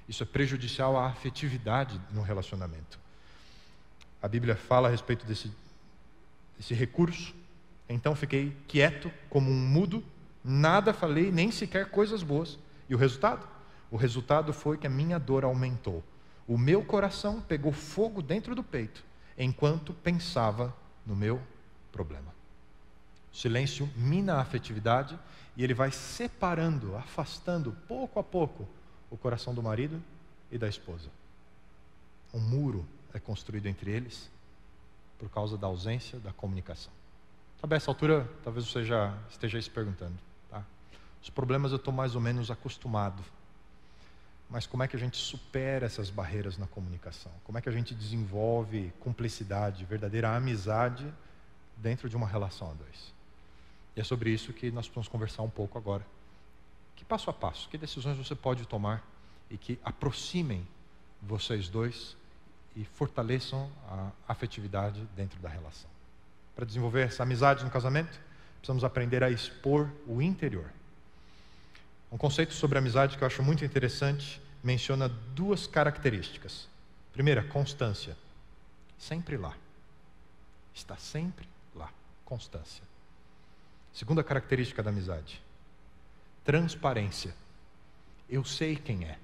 Isso é prejudicial à afetividade no relacionamento. A Bíblia fala a respeito desse recurso. Então fiquei quieto como um mudo, nada falei, nem sequer coisas boas. E o resultado? O resultado foi que a minha dor aumentou. O meu coração pegou fogo dentro do peito, enquanto pensava no meu problema. O silêncio mina a afetividade e ele vai separando, afastando, pouco a pouco, o coração do marido e da esposa. Um muro é construído entre eles por causa da ausência da comunicação. Sabe, a essa altura, talvez você já esteja se perguntando, tá? Os problemas eu estou mais ou menos acostumado. Mas como é que a gente supera essas barreiras na comunicação? Como é que a gente desenvolve cumplicidade, verdadeira amizade dentro de uma relação a dois? E é sobre isso que nós vamos conversar um pouco agora. Que passo a passo, que decisões você pode tomar e que aproximem vocês dois e fortaleçam a afetividade dentro da relação. Para desenvolver essa amizade no casamento, precisamos aprender a expor o interior. Um conceito sobre amizade que eu acho muito interessante menciona duas características. Primeira, constância. Sempre lá. Está sempre lá. Constância. Segunda característica da amizade. Transparência. Eu sei quem é.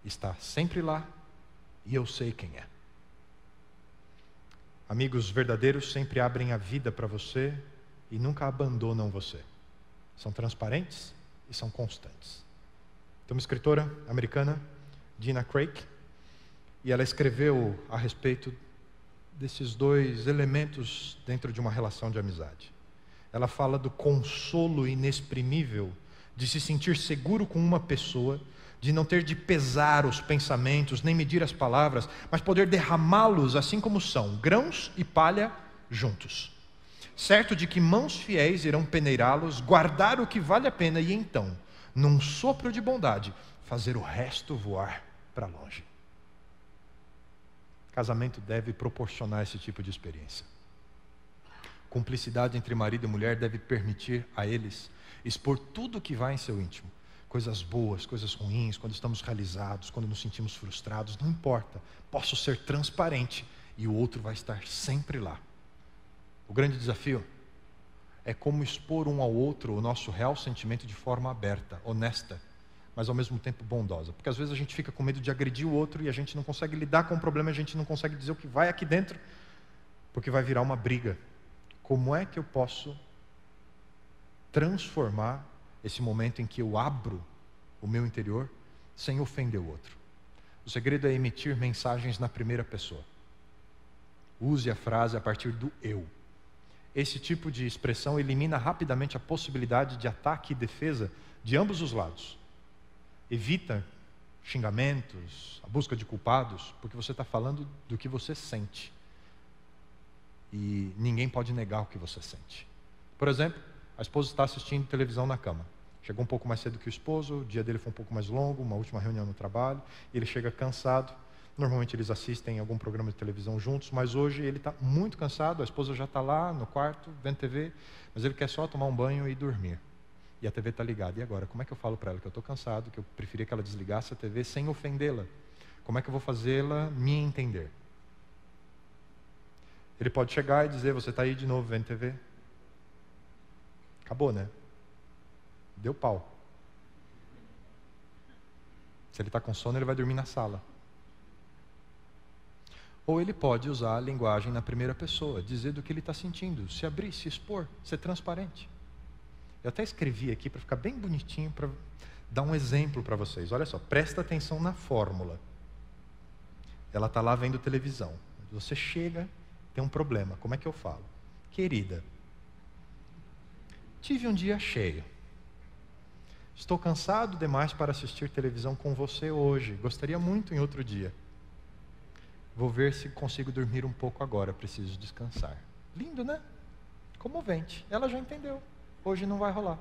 Está sempre lá e eu sei quem é. Amigos verdadeiros sempre abrem a vida para você e nunca abandonam você. São transparentes e são constantes. Tem uma escritora americana, Gina Craig, e ela escreveu a respeito desses dois elementos dentro de uma relação de amizade. Ela fala do consolo inexprimível de se sentir seguro com uma pessoa, de não ter de pesar os pensamentos, nem medir as palavras, mas poder derramá-los assim como são, grãos e palha juntos. Certo de que mãos fiéis irão peneirá-los, guardar o que vale a pena e então, num sopro de bondade, fazer o resto voar para longe. Casamento deve proporcionar esse tipo de experiência. Cumplicidade entre marido e mulher deve permitir a eles expor tudo o que vai em seu íntimo. Coisas boas, coisas ruins, quando estamos realizados, quando nos sentimos frustrados, não importa. Posso ser transparente e o outro vai estar sempre lá. O grande desafio é como expor um ao outro o nosso real sentimento de forma aberta, honesta, mas ao mesmo tempo bondosa. Porque às vezes a gente fica com medo de agredir o outro e a gente não consegue lidar com o problema, a gente não consegue dizer o que vai aqui dentro, porque vai virar uma briga. Como é que eu posso transformar esse momento em que eu abro o meu interior sem ofender o outro? O segredo é emitir mensagens na primeira pessoa. Use a frase a partir do eu. Esse tipo de expressão elimina rapidamente a possibilidade de ataque e defesa de ambos os lados. Evita xingamentos, a busca de culpados, porque você está falando do que você sente. E ninguém pode negar o que você sente. Por exemplo, a esposa está assistindo televisão na cama. Chegou um pouco mais cedo que o esposo, o dia dele foi um pouco mais longo, uma última reunião no trabalho, e ele chega cansado. Normalmente eles assistem algum programa de televisão juntos, mas hoje ele está muito cansado, a esposa já está lá no quarto, vendo TV, mas ele quer só tomar um banho e dormir. E a TV está ligada. E agora, como é que eu falo para ela que eu estou cansado, que eu preferia que ela desligasse a TV sem ofendê-la? Como é que eu vou fazê-la me entender? Ele pode chegar e dizer, você está aí de novo vendo TV? Acabou, né? Deu pau. Se ele está com sono, ele vai dormir na sala. Ou ele pode usar a linguagem na primeira pessoa, dizer do que ele está sentindo, se abrir, se expor, ser transparente. Eu até escrevi aqui para ficar bem bonitinho, para Dá um exemplo para vocês. Olha só, presta atenção na fórmula. Ela está lá vendo televisão. Você chega, tem um problema. Como é que eu falo? Querida, tive um dia cheio. Estou cansado demais para assistir televisão com você hoje. Gostaria muito em outro dia. Vou ver se consigo dormir um pouco agora. Preciso descansar. Lindo, né? Comovente. Ela já entendeu. Hoje não vai rolar.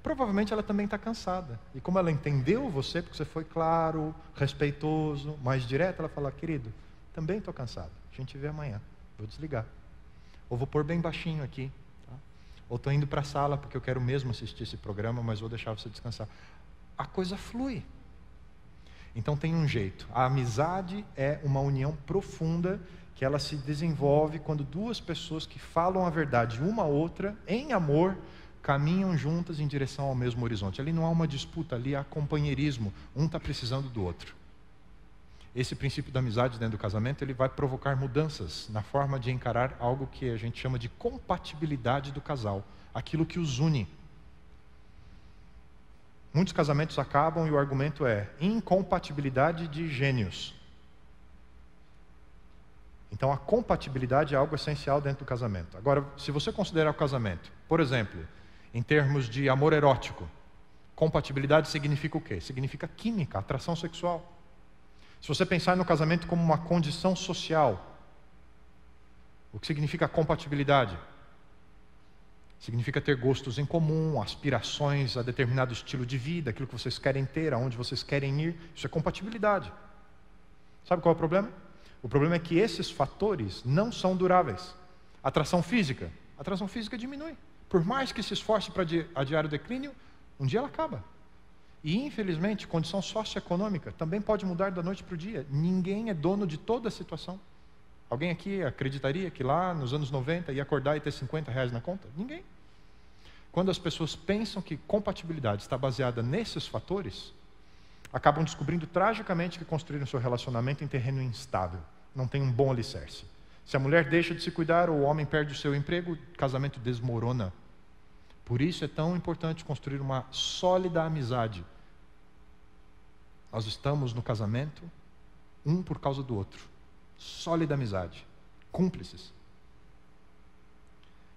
Provavelmente ela também está cansada. E como ela entendeu você, porque você foi claro, respeitoso, mais direto, ela fala: querido, também estou cansado. A gente vê amanhã. Vou desligar. Ou vou pôr bem baixinho aqui. Tá? Ou estou indo para a sala porque eu quero mesmo assistir esse programa, mas vou deixar você descansar. A coisa flui. Então tem um jeito. A amizade é uma união profunda que ela se desenvolve quando duas pessoas que falam a verdade uma à outra, em amor, caminham juntas em direção ao mesmo horizonte. Ali não há uma disputa, ali há companheirismo. Um está precisando do outro. Esse princípio da amizade dentro do casamento, ele vai provocar mudanças na forma de encarar algo que a gente chama de compatibilidade do casal. Aquilo que os une. Muitos casamentos acabam e o argumento é incompatibilidade de gênios. Então a compatibilidade é algo essencial dentro do casamento. Agora, se você considerar o casamento, por exemplo, em termos de amor erótico, compatibilidade significa o quê? Significa química, atração sexual. Se você pensar no casamento como uma condição social, o que significa compatibilidade? Significa ter gostos em comum, aspirações a determinado estilo de vida, aquilo que vocês querem ter, aonde vocês querem ir. Isso é compatibilidade. Sabe qual é o problema? O problema é que esses fatores não são duráveis. Atração física diminui. Por mais que se esforce para adiar o declínio, um dia ela acaba. E infelizmente, condição socioeconômica também pode mudar da noite para o dia. Ninguém é dono de toda a situação. Alguém aqui acreditaria que lá nos anos 90 ia acordar e ter R$50 na conta? Ninguém. Quando as pessoas pensam que compatibilidade está baseada nesses fatores, acabam descobrindo tragicamente que construíram seu relacionamento em terreno instável. Não tem um bom alicerce. Se a mulher deixa de se cuidar ou o homem perde o seu emprego, o casamento desmorona. Por isso é tão importante construir uma sólida amizade. Nós estamos no casamento, um por causa do outro. Sólida amizade. Cúmplices.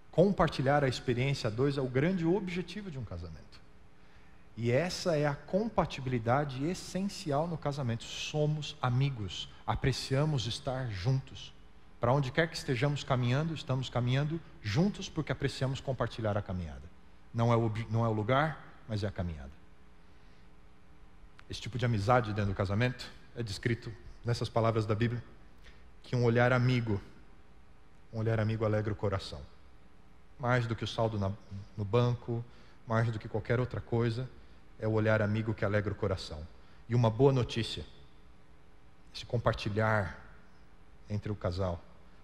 Compartilhar a experiência a dois é o grande objetivo de um casamento. E essa é a compatibilidade essencial no casamento. Somos amigos, apreciamos estar juntos. Para onde quer que estejamos caminhando, estamos caminhando juntos porque apreciamos compartilhar a caminhada. Não é o lugar, mas é a caminhada. Esse tipo de amizade dentro do casamento é descrito nessas palavras da Bíblia, que um olhar amigo alegra o coração. Mais do que o saldo no banco, mais do que qualquer outra coisa, é o olhar amigo que alegra o coração. E uma boa notícia, esse compartilhar entre o casal,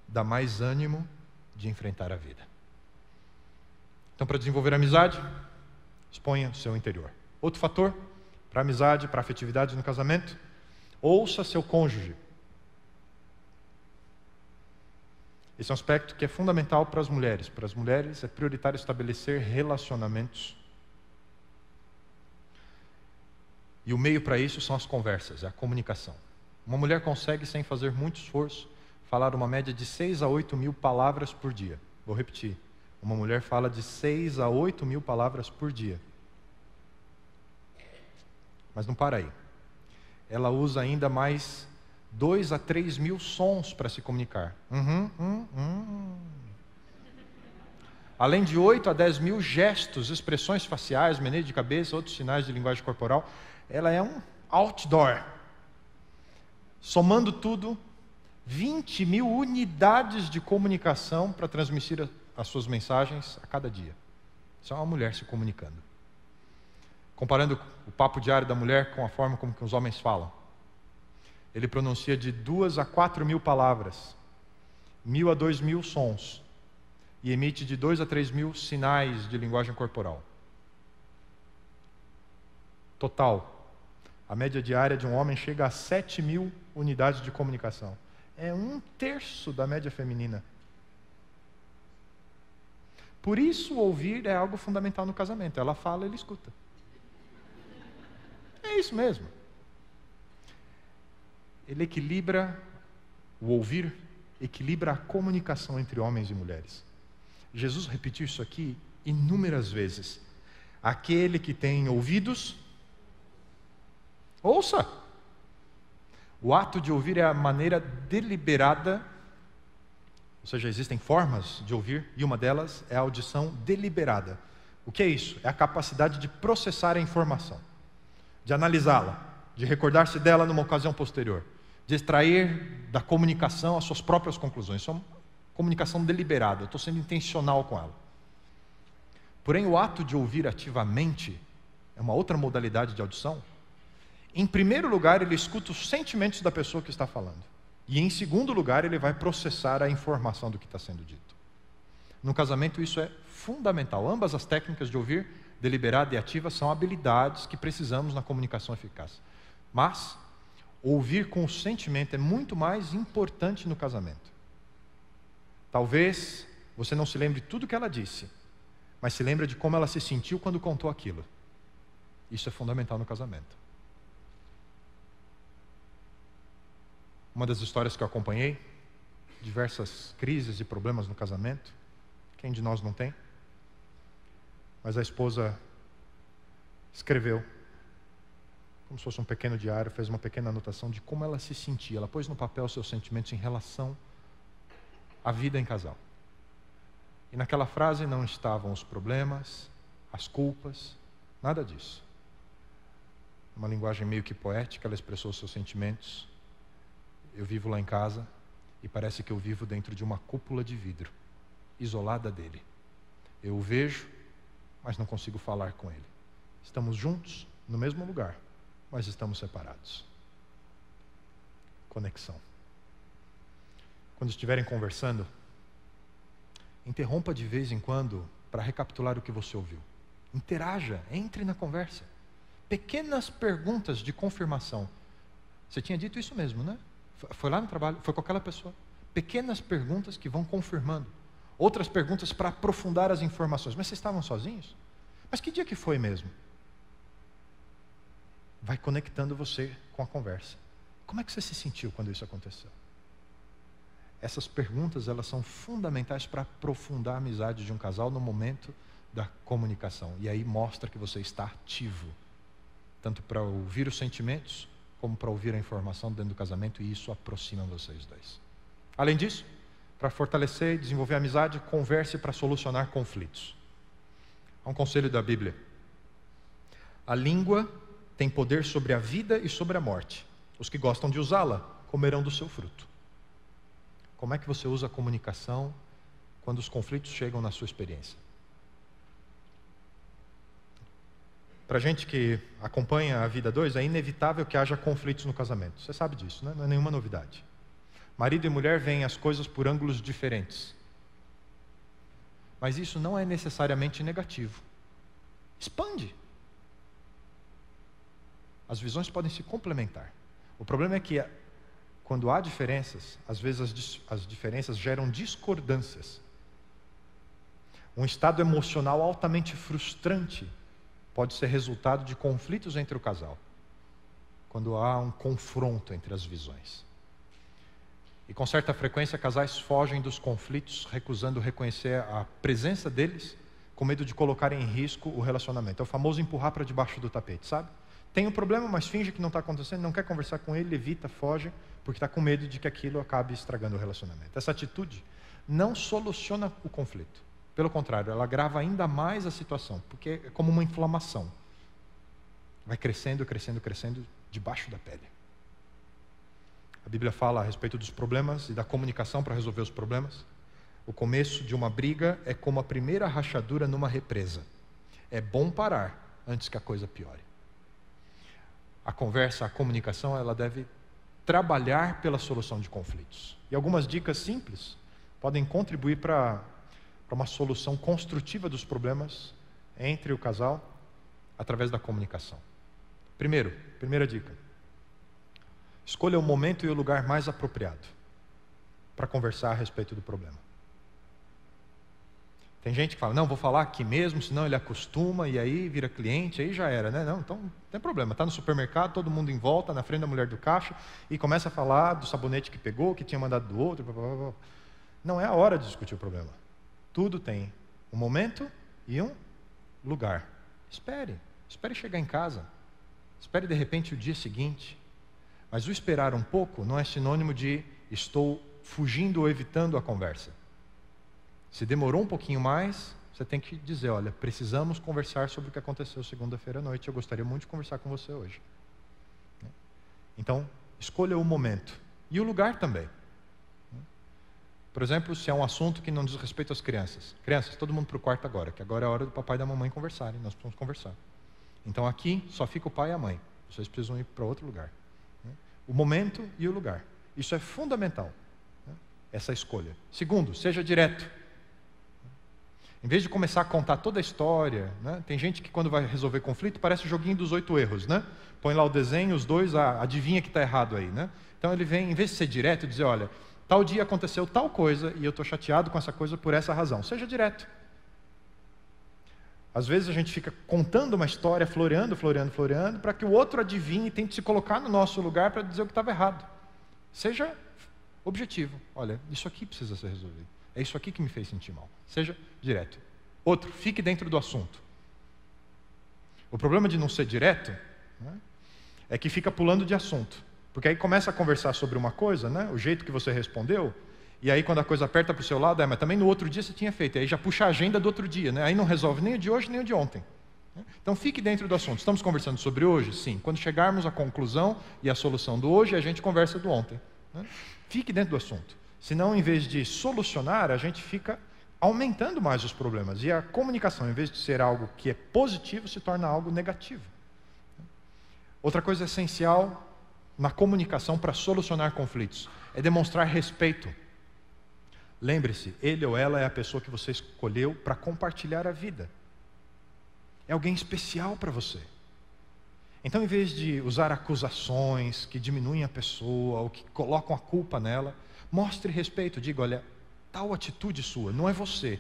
dá mais ânimo de enfrentar a vida. Então, para desenvolver a amizade, exponha o seu interior. Outro fator, para a amizade, para a afetividade no casamento, ouça seu cônjuge. Esse é um aspecto que é fundamental para as mulheres. Para as mulheres é prioritário estabelecer relacionamentos. E o meio para isso são as conversas, é a comunicação. Uma mulher consegue, sem fazer muito esforço, falar uma média de 6 a 8 mil palavras por dia. Vou repetir. Uma mulher fala de 6 a 8 mil palavras por dia. Mas não para aí. Ela usa ainda mais 2 a 3 mil sons para se comunicar. Além de 8 a 10 mil gestos, expressões faciais, meneio de cabeça, outros sinais de linguagem corporal. Ela é um outdoor. Somando tudo, 20 mil unidades de comunicação para transmitir as suas mensagens a cada dia. Isso é uma mulher se comunicando. Comparando o papo diário da mulher com a forma como que os homens falam. Ele pronuncia de 2 a 4 mil palavras, 1.000 a 2 mil sons, e emite de 2 a 3 mil sinais de linguagem corporal. Total, a média diária de um homem chega a 7 mil unidades de comunicação. É 1/3 da média feminina. Por isso, ouvir é algo fundamental no casamento. Ela fala, ele escuta. é isso mesmo. Ele equilibra, o ouvir equilibra a comunicação entre homens e mulheres. Jesus repetiu isso aqui inúmeras vezes. Aquele que tem ouvidos, ouça. O ato de ouvir é a maneira deliberada, ou seja, existem formas de ouvir, e uma delas é a audição deliberada. O que é isso? É a capacidade de processar a informação, de analisá-la, de recordar-se dela numa ocasião posterior, de extrair da comunicação as suas próprias conclusões. Isso é uma comunicação deliberada, eu estou sendo intencional com ela. Porém, o ato de ouvir ativamente é uma outra modalidade de audição. Em primeiro lugar, ele escuta os sentimentos da pessoa que está falando. E em segundo lugar, ele vai processar a informação do que está sendo dito. No casamento, isso é fundamental. Ambas as técnicas de ouvir, deliberada e ativa, são habilidades que precisamos na comunicação eficaz. Mas ouvir com o sentimento é muito mais importante no casamento. Talvez você não se lembre de tudo que ela disse, mas se lembra de como ela se sentiu quando contou aquilo. Isso é fundamental no casamento. Uma das histórias que eu acompanhei, diversas crises e problemas no casamento, quem de nós não tem? Mas a esposa escreveu, como se fosse um pequeno diário, fez uma pequena anotação de como ela se sentia. Ela pôs no papel seus sentimentos em relação à vida em casal. E naquela frase não estavam os problemas, as culpas, nada disso. Uma linguagem meio que poética, ela expressou seus sentimentos. Eu vivo lá em casa e parece que eu vivo dentro de uma cúpula de vidro, isolada dele. Eu o vejo, mas não consigo falar com ele. Estamos juntos, no mesmo lugar, mas estamos separados. Conexão. Quando estiverem conversando, interrompa de vez em quando para recapitular o que você ouviu. Interaja, entre na conversa. Pequenas perguntas de confirmação. Você tinha dito isso mesmo, né? Foi lá no trabalho, foi com aquela pessoa. Pequenas perguntas que vão confirmando. Outras perguntas para aprofundar as informações. Mas vocês estavam sozinhos? Mas que dia que foi mesmo? Vai conectando você com a conversa. Como é que você se sentiu quando isso aconteceu? Essas perguntas, elas são fundamentais para aprofundar a amizade de um casal no momento da comunicação. E aí mostra que você está ativo. Tanto para ouvir os sentimentos, como para ouvir a informação dentro do casamento, e isso aproxima vocês dois. Além disso, para fortalecer e desenvolver a amizade, converse para solucionar conflitos. Há um conselho da Bíblia. A língua tem poder sobre a vida e sobre a morte. Os que gostam de usá-la comerão do seu fruto. Como é que você usa a comunicação quando os conflitos chegam na sua experiência? Para a gente que acompanha a vida 2, é inevitável que haja conflitos no casamento. Você sabe disso, né? Não é nenhuma novidade. Marido e mulher veem as coisas por ângulos diferentes. Mas isso não é necessariamente negativo. Expande. As visões podem se complementar. O problema é que, quando há diferenças, às vezes as diferenças geram discordâncias. Um estado emocional altamente frustrante pode ser resultado de conflitos entre o casal, quando há um confronto entre as visões. E com certa frequência, casais fogem dos conflitos, recusando reconhecer a presença deles, com medo de colocar em risco o relacionamento. É o famoso empurrar para debaixo do tapete, sabe? Tem um problema, mas finge que não está acontecendo, não quer conversar com ele, evita, foge, porque está com medo de que aquilo acabe estragando o relacionamento. Essa atitude não soluciona o conflito. Pelo contrário, ela agrava ainda mais a situação, porque é como uma inflamação. Vai crescendo, crescendo, crescendo debaixo da pele. A Bíblia fala a respeito dos problemas e da comunicação para resolver os problemas. O começo de uma briga é como a primeira rachadura numa represa. É bom parar antes que a coisa piore. A conversa, a comunicação, ela deve trabalhar pela solução de conflitos. E algumas dicas simples podem contribuir para uma solução construtiva dos problemas entre o casal através da comunicação. Primeira dica. Escolha o momento e o lugar mais apropriado para conversar a respeito do problema. Tem gente que fala, não, vou falar aqui mesmo, senão ele acostuma e aí vira cliente, aí já era, né? Não, então não tem problema. Está no supermercado, todo mundo em volta, na frente da mulher do caixa, e começa a falar do sabonete que pegou, que tinha mandado do outro. Blá, blá, blá. Não é a hora de discutir o problema. Tudo tem um momento e um lugar. Espere chegar em casa. Espere de repente o dia seguinte. Mas o esperar um pouco não é sinônimo de estou fugindo ou evitando a conversa. Se demorou um pouquinho mais, você tem que dizer, olha, precisamos conversar sobre o que aconteceu segunda-feira à noite, eu gostaria muito de conversar com você hoje. Então, escolha o momento. E o lugar também. Por exemplo, se é um assunto que não diz respeito às crianças. Crianças, todo mundo para o quarto agora, que agora é a hora do papai e da mamãe conversarem, nós precisamos conversar. Então aqui só fica o pai e a mãe. Vocês precisam ir para outro lugar. O momento e o lugar. Isso é fundamental, essa escolha. Segundo, seja direto. Em vez de começar a contar toda a história, né? Tem gente que quando vai resolver conflito parece o joguinho dos 8 erros, né? Põe lá o desenho, os dois, adivinha que está errado aí, né? Então ele vem, em vez de ser direto, dizer, olha, tal dia aconteceu tal coisa e eu estou chateado com essa coisa por essa razão. Seja direto. Às vezes a gente fica contando uma história, floreando, para que o outro adivinhe e tente se colocar no nosso lugar para dizer o que estava errado. Seja objetivo. Olha, isso aqui precisa ser resolvido. É isso aqui que me fez sentir mal. Seja direto. Outro, fique dentro do assunto. O problema de não ser direto, né, é que fica pulando de assunto. Porque aí começa a conversar sobre uma coisa, né, o jeito que você respondeu, e aí quando a coisa aperta para o seu lado, mas também no outro dia você tinha feito, e aí já puxa a agenda do outro dia, né, aí não resolve nem o de hoje nem o de ontem. Então fique dentro do assunto. Estamos conversando sobre hoje? Sim. Quando chegarmos à conclusão e à solução do hoje, a gente conversa do ontem. Né? Fique dentro do assunto. Senão, em vez de solucionar, a gente fica aumentando mais os problemas. E a comunicação, em vez de ser algo que é positivo, se torna algo negativo. Outra coisa essencial na comunicação para solucionar conflitos é demonstrar respeito. Lembre-se, ele ou ela é a pessoa que você escolheu para compartilhar a vida. É alguém especial para você. Então, em vez de usar acusações que diminuem a pessoa ou que colocam a culpa nela, mostre respeito, diga, olha, tal atitude sua, não é você.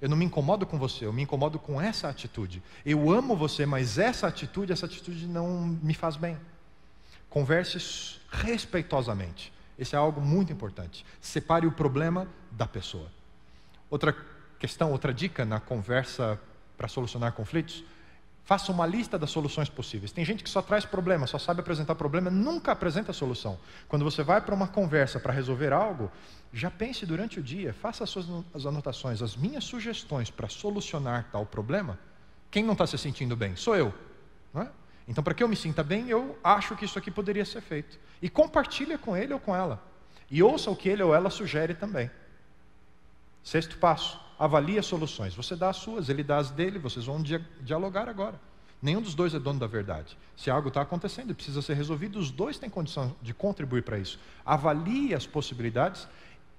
Eu não me incomodo com você, eu me incomodo com essa atitude. Eu amo você, mas essa atitude não me faz bem. Converse respeitosamente. Esse é algo muito importante. Separe o problema da pessoa. Outra questão, outra dica na conversa para solucionar conflitos, faça uma lista das soluções possíveis. Tem gente que só traz problema, só sabe apresentar problema, nunca apresenta a solução. Quando você vai para uma conversa para resolver algo, já pense durante o dia, faça as anotações, as minhas sugestões para solucionar tal problema. Quem não está se sentindo bem? Sou eu. Não é? Então, para que eu me sinta bem, eu acho que isso aqui poderia ser feito. E compartilha com ele ou com ela. E ouça o que ele ou ela sugere também. Sexto passo. Avalie as soluções. Você dá as suas, ele dá as dele, vocês vão dialogar agora. Nenhum dos dois é dono da verdade. Se algo está acontecendo e precisa ser resolvido, os dois têm condição de contribuir para isso. Avalie as possibilidades.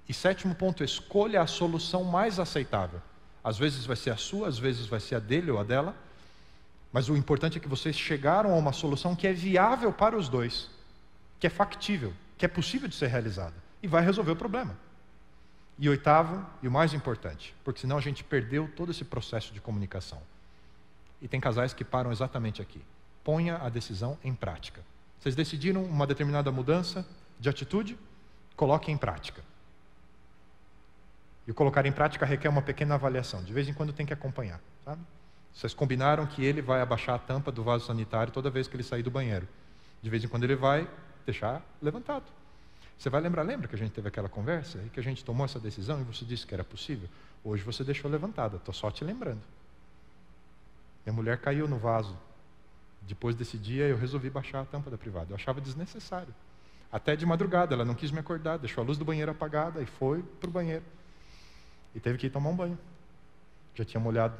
E sétimo ponto, escolha a solução mais aceitável. Às vezes vai ser a sua, às vezes vai ser a dele ou a dela. Mas o importante é que vocês chegaram a uma solução que é viável para os dois, que é factível, que é possível de ser realizada. E vai resolver o problema. E oitavo, e o mais importante, porque senão a gente perdeu todo esse processo de comunicação. E tem casais que param exatamente aqui. Ponha a decisão em prática. Vocês decidiram uma determinada mudança de atitude? Coloquem em prática. E o colocar em prática requer uma pequena avaliação. De vez em quando tem que acompanhar, sabe? Vocês combinaram que ele vai abaixar a tampa do vaso sanitário toda vez que ele sair do banheiro. De vez em quando ele vai deixar levantado. Você vai lembra que a gente teve aquela conversa e que a gente tomou essa decisão e você disse que era possível? Hoje você deixou levantada, estou só te lembrando. Minha mulher caiu no vaso. Depois desse dia eu resolvi baixar a tampa da privada. Eu achava desnecessário. Até de madrugada, ela não quis me acordar, deixou a luz do banheiro apagada e foi para o banheiro. E teve que ir tomar um banho. Já tinha molhado.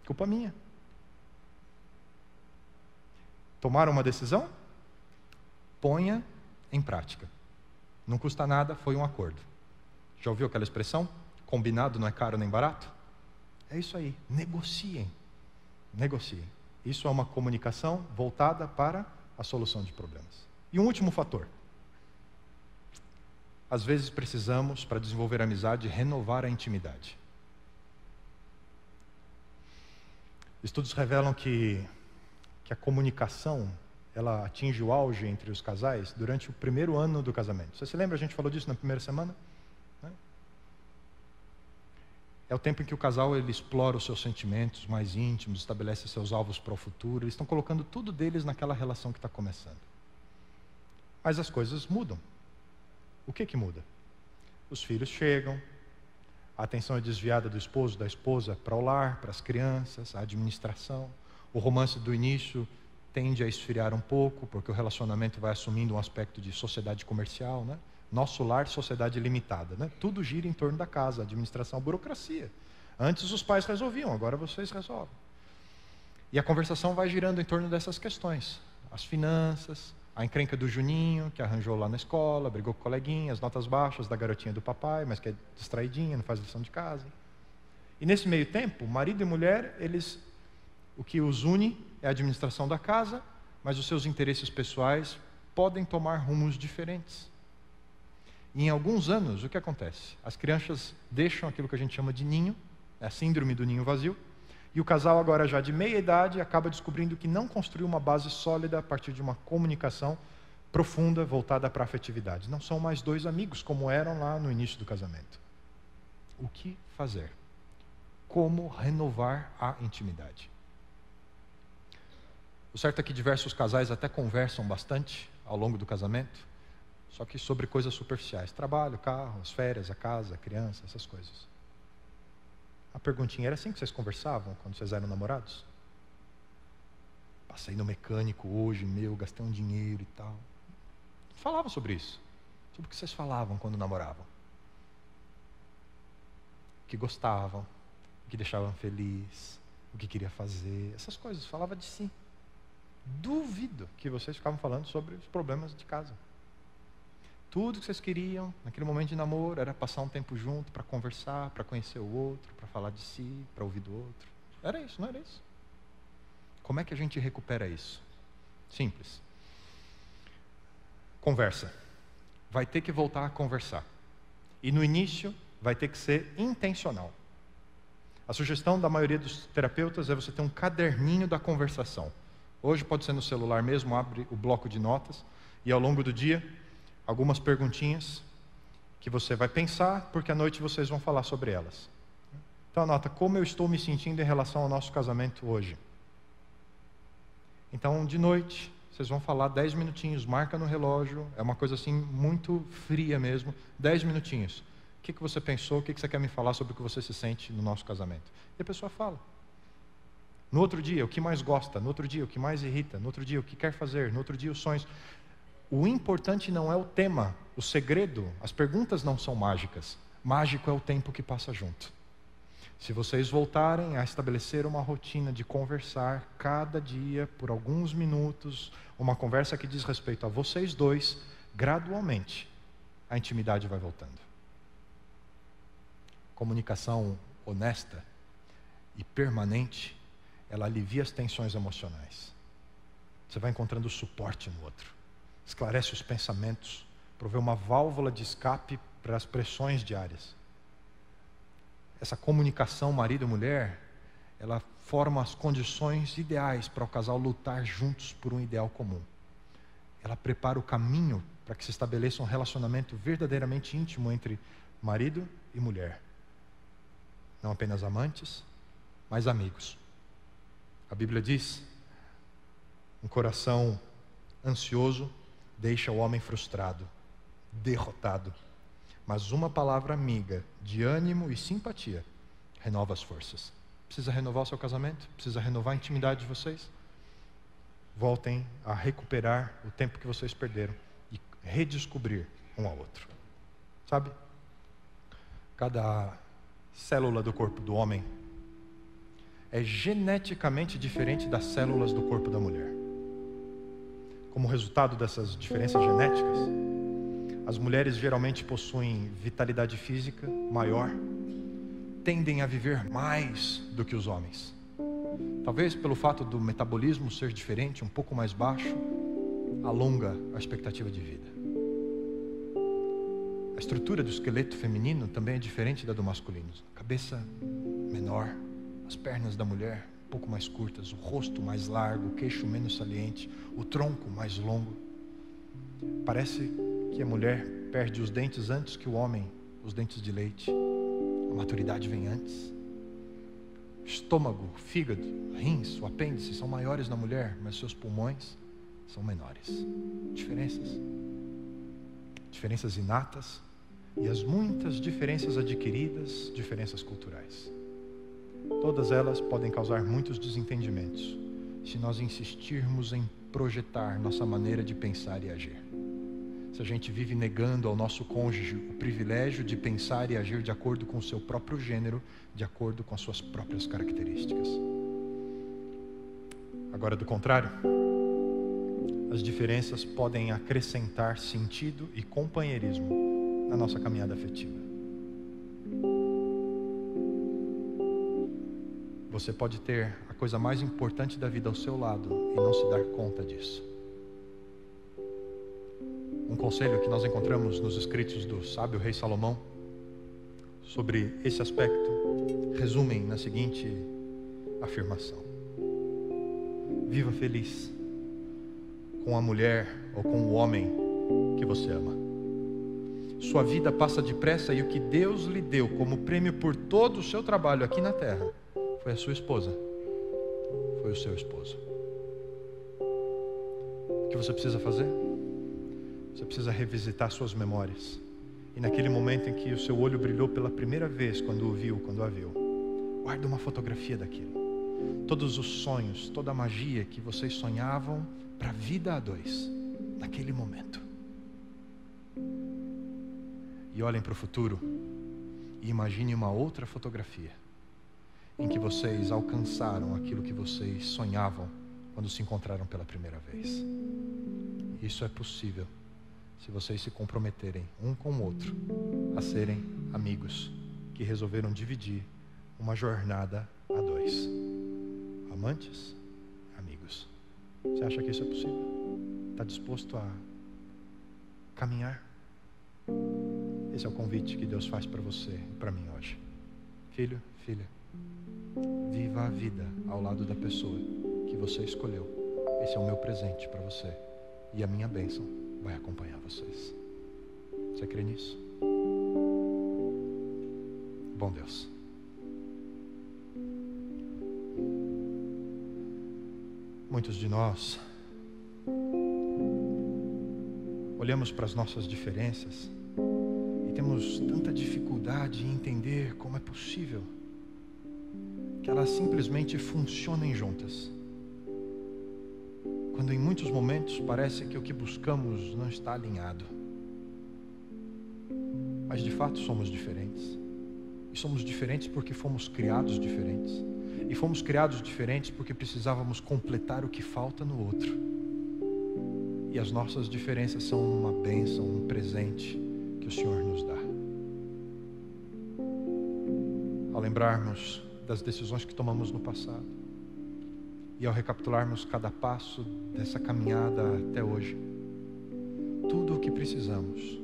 Culpa minha. Tomaram uma decisão? Ponha em prática. Não custa nada, foi um acordo. Já ouviu aquela expressão? Combinado não é caro nem barato? É isso aí. Negociem. Negociem. Isso é uma comunicação voltada para a solução de problemas. E um último fator. Às vezes precisamos, para desenvolver a amizade, renovar a intimidade. Estudos revelam que a comunicação, ela atinge o auge entre os casais durante o primeiro ano do casamento. Você se lembra? A gente falou disso na primeira semana? É o tempo em que o casal ele explora os seus sentimentos mais íntimos, estabelece seus alvos para o futuro. Eles estão colocando tudo deles naquela relação que está começando. Mas as coisas mudam. O que muda? Os filhos chegam, a atenção é desviada do esposo, da esposa para o lar, para as crianças, a administração. O romance do início tende a esfriar um pouco, porque o relacionamento vai assumindo um aspecto de sociedade comercial, né? Nosso lar, sociedade limitada, né? Tudo gira em torno da casa, administração, burocracia. Antes os pais resolviam, agora vocês resolvem. E a conversação vai girando em torno dessas questões. As finanças, a encrenca do Juninho, que arranjou lá na escola, brigou com o coleguinha, as notas baixas da garotinha do papai, mas que é distraidinha, não faz lição de casa. E nesse meio tempo, marido e mulher, o que os une é a administração da casa, mas os seus interesses pessoais podem tomar rumos diferentes. E em alguns anos, o que acontece? As crianças deixam aquilo que a gente chama de ninho, a síndrome do ninho vazio, e o casal agora já de meia idade acaba descobrindo que não construiu uma base sólida a partir de uma comunicação profunda voltada para a afetividade. Não são mais dois amigos como eram lá no início do casamento. O que fazer? Como renovar a intimidade? O certo é que diversos casais até conversam bastante ao longo do casamento, só que sobre coisas superficiais. Trabalho, carro, as férias, a casa, a criança, essas coisas. A perguntinha, era assim que vocês conversavam quando vocês eram namorados? Passei no mecânico hoje, gastei um dinheiro e tal. Falavam sobre isso. Sobre o que vocês falavam quando namoravam. O que gostavam, o que deixavam feliz, o que queria fazer, essas coisas. Falava de si. Duvido que vocês ficavam falando sobre os problemas de casa. Tudo que vocês queriam, naquele momento de namoro, era passar um tempo junto para conversar, para conhecer o outro, para falar de si, para ouvir do outro. Era isso, não era isso? Como é que a gente recupera isso? Simples. Conversa. Vai ter que voltar a conversar. E no início, vai ter que ser intencional. A sugestão da maioria dos terapeutas é você ter um caderninho da conversação. Hoje pode ser no celular mesmo, abre o bloco de notas, e ao longo do dia, algumas perguntinhas que você vai pensar, porque à noite vocês vão falar sobre elas. Então anota, como eu estou me sentindo em relação ao nosso casamento hoje? Então de noite, vocês vão falar 10 minutinhos, marca no relógio, é uma coisa assim muito fria mesmo, 10 minutinhos. O que você pensou, o que você quer me falar sobre o que você se sente no nosso casamento? E a pessoa fala. No outro dia, o que mais gosta, no outro dia, o que mais irrita, no outro dia, o que quer fazer, no outro dia, os sonhos. O importante não é o tema, o segredo, as perguntas não são mágicas. Mágico é o tempo que passa junto. Se vocês voltarem a estabelecer uma rotina de conversar cada dia por alguns minutos, uma conversa que diz respeito a vocês dois, gradualmente a intimidade vai voltando. Comunicação honesta e permanente, ela alivia as tensões emocionais. Você vai encontrando suporte no outro. Esclarece os pensamentos, provê uma válvula de escape para as pressões diárias. Essa comunicação marido e mulher, ela forma as condições ideais para o casal lutar juntos por um ideal comum. Ela prepara o caminho para que se estabeleça um relacionamento verdadeiramente íntimo entre marido e mulher. Não apenas amantes, mas amigos. A Bíblia diz, um coração ansioso deixa o homem frustrado, derrotado. Mas uma palavra amiga, de ânimo e simpatia, renova as forças. Precisa renovar o seu casamento? Precisa renovar a intimidade de vocês? Voltem a recuperar o tempo que vocês perderam e redescobrir um ao outro. Sabe? Cada célula do corpo do homem é geneticamente diferente das células do corpo da mulher. Como resultado dessas diferenças genéticas, as mulheres geralmente possuem vitalidade física maior, tendem a viver mais do que os homens. Talvez pelo fato do metabolismo ser diferente, um pouco mais baixo, alonga a expectativa de vida. A estrutura do esqueleto feminino também é diferente da do masculino. A cabeça menor, as pernas da mulher pouco mais curtas, o rosto mais largo, o queixo menos saliente, o tronco mais longo. Parece que a mulher perde os dentes antes que o homem, os dentes de leite. A maturidade vem antes. Estômago, fígado, rins, o apêndice são maiores na mulher, mas seus pulmões são menores. Diferenças inatas e as muitas diferenças adquiridas, diferenças culturais. Todas elas podem causar muitos desentendimentos se nós insistirmos em projetar nossa maneira de pensar e agir. Se a gente vive negando ao nosso cônjuge o privilégio de pensar e agir de acordo com o seu próprio gênero, de acordo com as suas próprias características. Agora, do contrário, as diferenças podem acrescentar sentido e companheirismo na nossa caminhada afetiva. Você pode ter a coisa mais importante da vida ao seu lado e não se dar conta disso. Um conselho que nós encontramos nos escritos do sábio rei Salomão sobre esse aspecto resumem na seguinte afirmação: viva feliz com a mulher ou com o homem que você ama. Sua vida passa depressa e o que Deus lhe deu como prêmio por todo o seu trabalho aqui na terra foi a sua esposa, foi o seu esposo. O que você precisa fazer? Você precisa revisitar suas memórias. E naquele momento em que o seu olho brilhou pela primeira vez, quando a viu, guarda uma fotografia daquilo. Todos os sonhos, toda a magia que vocês sonhavam para a vida a dois, naquele momento. E olhem para o futuro e imaginem uma outra fotografia em que vocês alcançaram aquilo que vocês sonhavam quando se encontraram pela primeira vez. Isso é possível se vocês se comprometerem um com o outro a serem amigos que resolveram dividir uma jornada a dois. Amantes, amigos. Você acha que isso é possível? Está disposto a caminhar? Esse é o convite que Deus faz para você e para mim hoje. Filho, filha, viva a vida ao lado da pessoa que você escolheu. Esse é o meu presente para você e a minha bênção vai acompanhar vocês. Você crê nisso? Bom Deus, muitos de nós olhamos para as nossas diferenças e temos tanta dificuldade em entender como é possível que elas simplesmente funcionem juntas, quando em muitos momentos parece que o que buscamos não está alinhado. Mas de fato somos diferentes. E somos diferentes porque fomos criados diferentes. E fomos criados diferentes porque precisávamos completar o que falta no outro. E as nossas diferenças são uma bênção, um presente que o Senhor nos dá. Ao lembrarmos das decisões que tomamos no passado, e ao recapitularmos cada passo dessa caminhada até hoje, tudo o que precisamos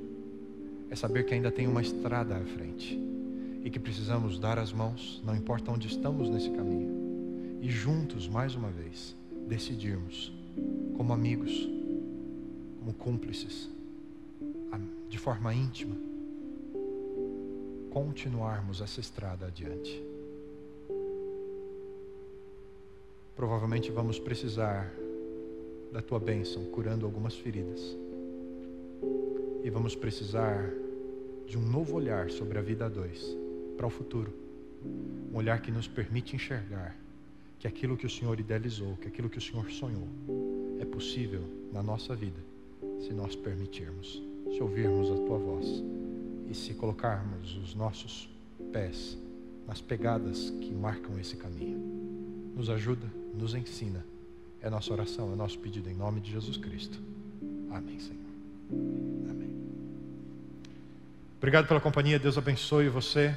é saber que ainda tem uma estrada à frente e que precisamos dar as mãos, não importa onde estamos nesse caminho, e juntos, mais uma vez, decidirmos, como amigos, como cúmplices, de forma íntima, continuarmos essa estrada adiante. Provavelmente vamos precisar da tua bênção, curando algumas feridas. E vamos precisar de um novo olhar sobre a vida a dois, para o futuro. Um olhar que nos permite enxergar que aquilo que o Senhor idealizou, que aquilo que o Senhor sonhou, é possível na nossa vida, se nós permitirmos, se ouvirmos a tua voz e se colocarmos os nossos pés nas pegadas que marcam esse caminho. Nos ajuda, nos ensina. É a nossa oração, é o nosso pedido em nome de Jesus Cristo. Amém, Senhor. Amém. Obrigado pela companhia, Deus abençoe você.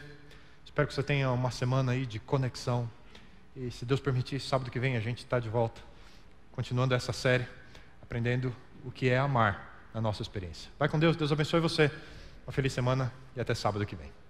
Espero que você tenha uma semana aí de conexão. E se Deus permitir, sábado que vem a gente está de volta, continuando essa série, aprendendo o que é amar na nossa experiência. Vai com Deus, Deus abençoe você. Uma feliz semana e até sábado que vem.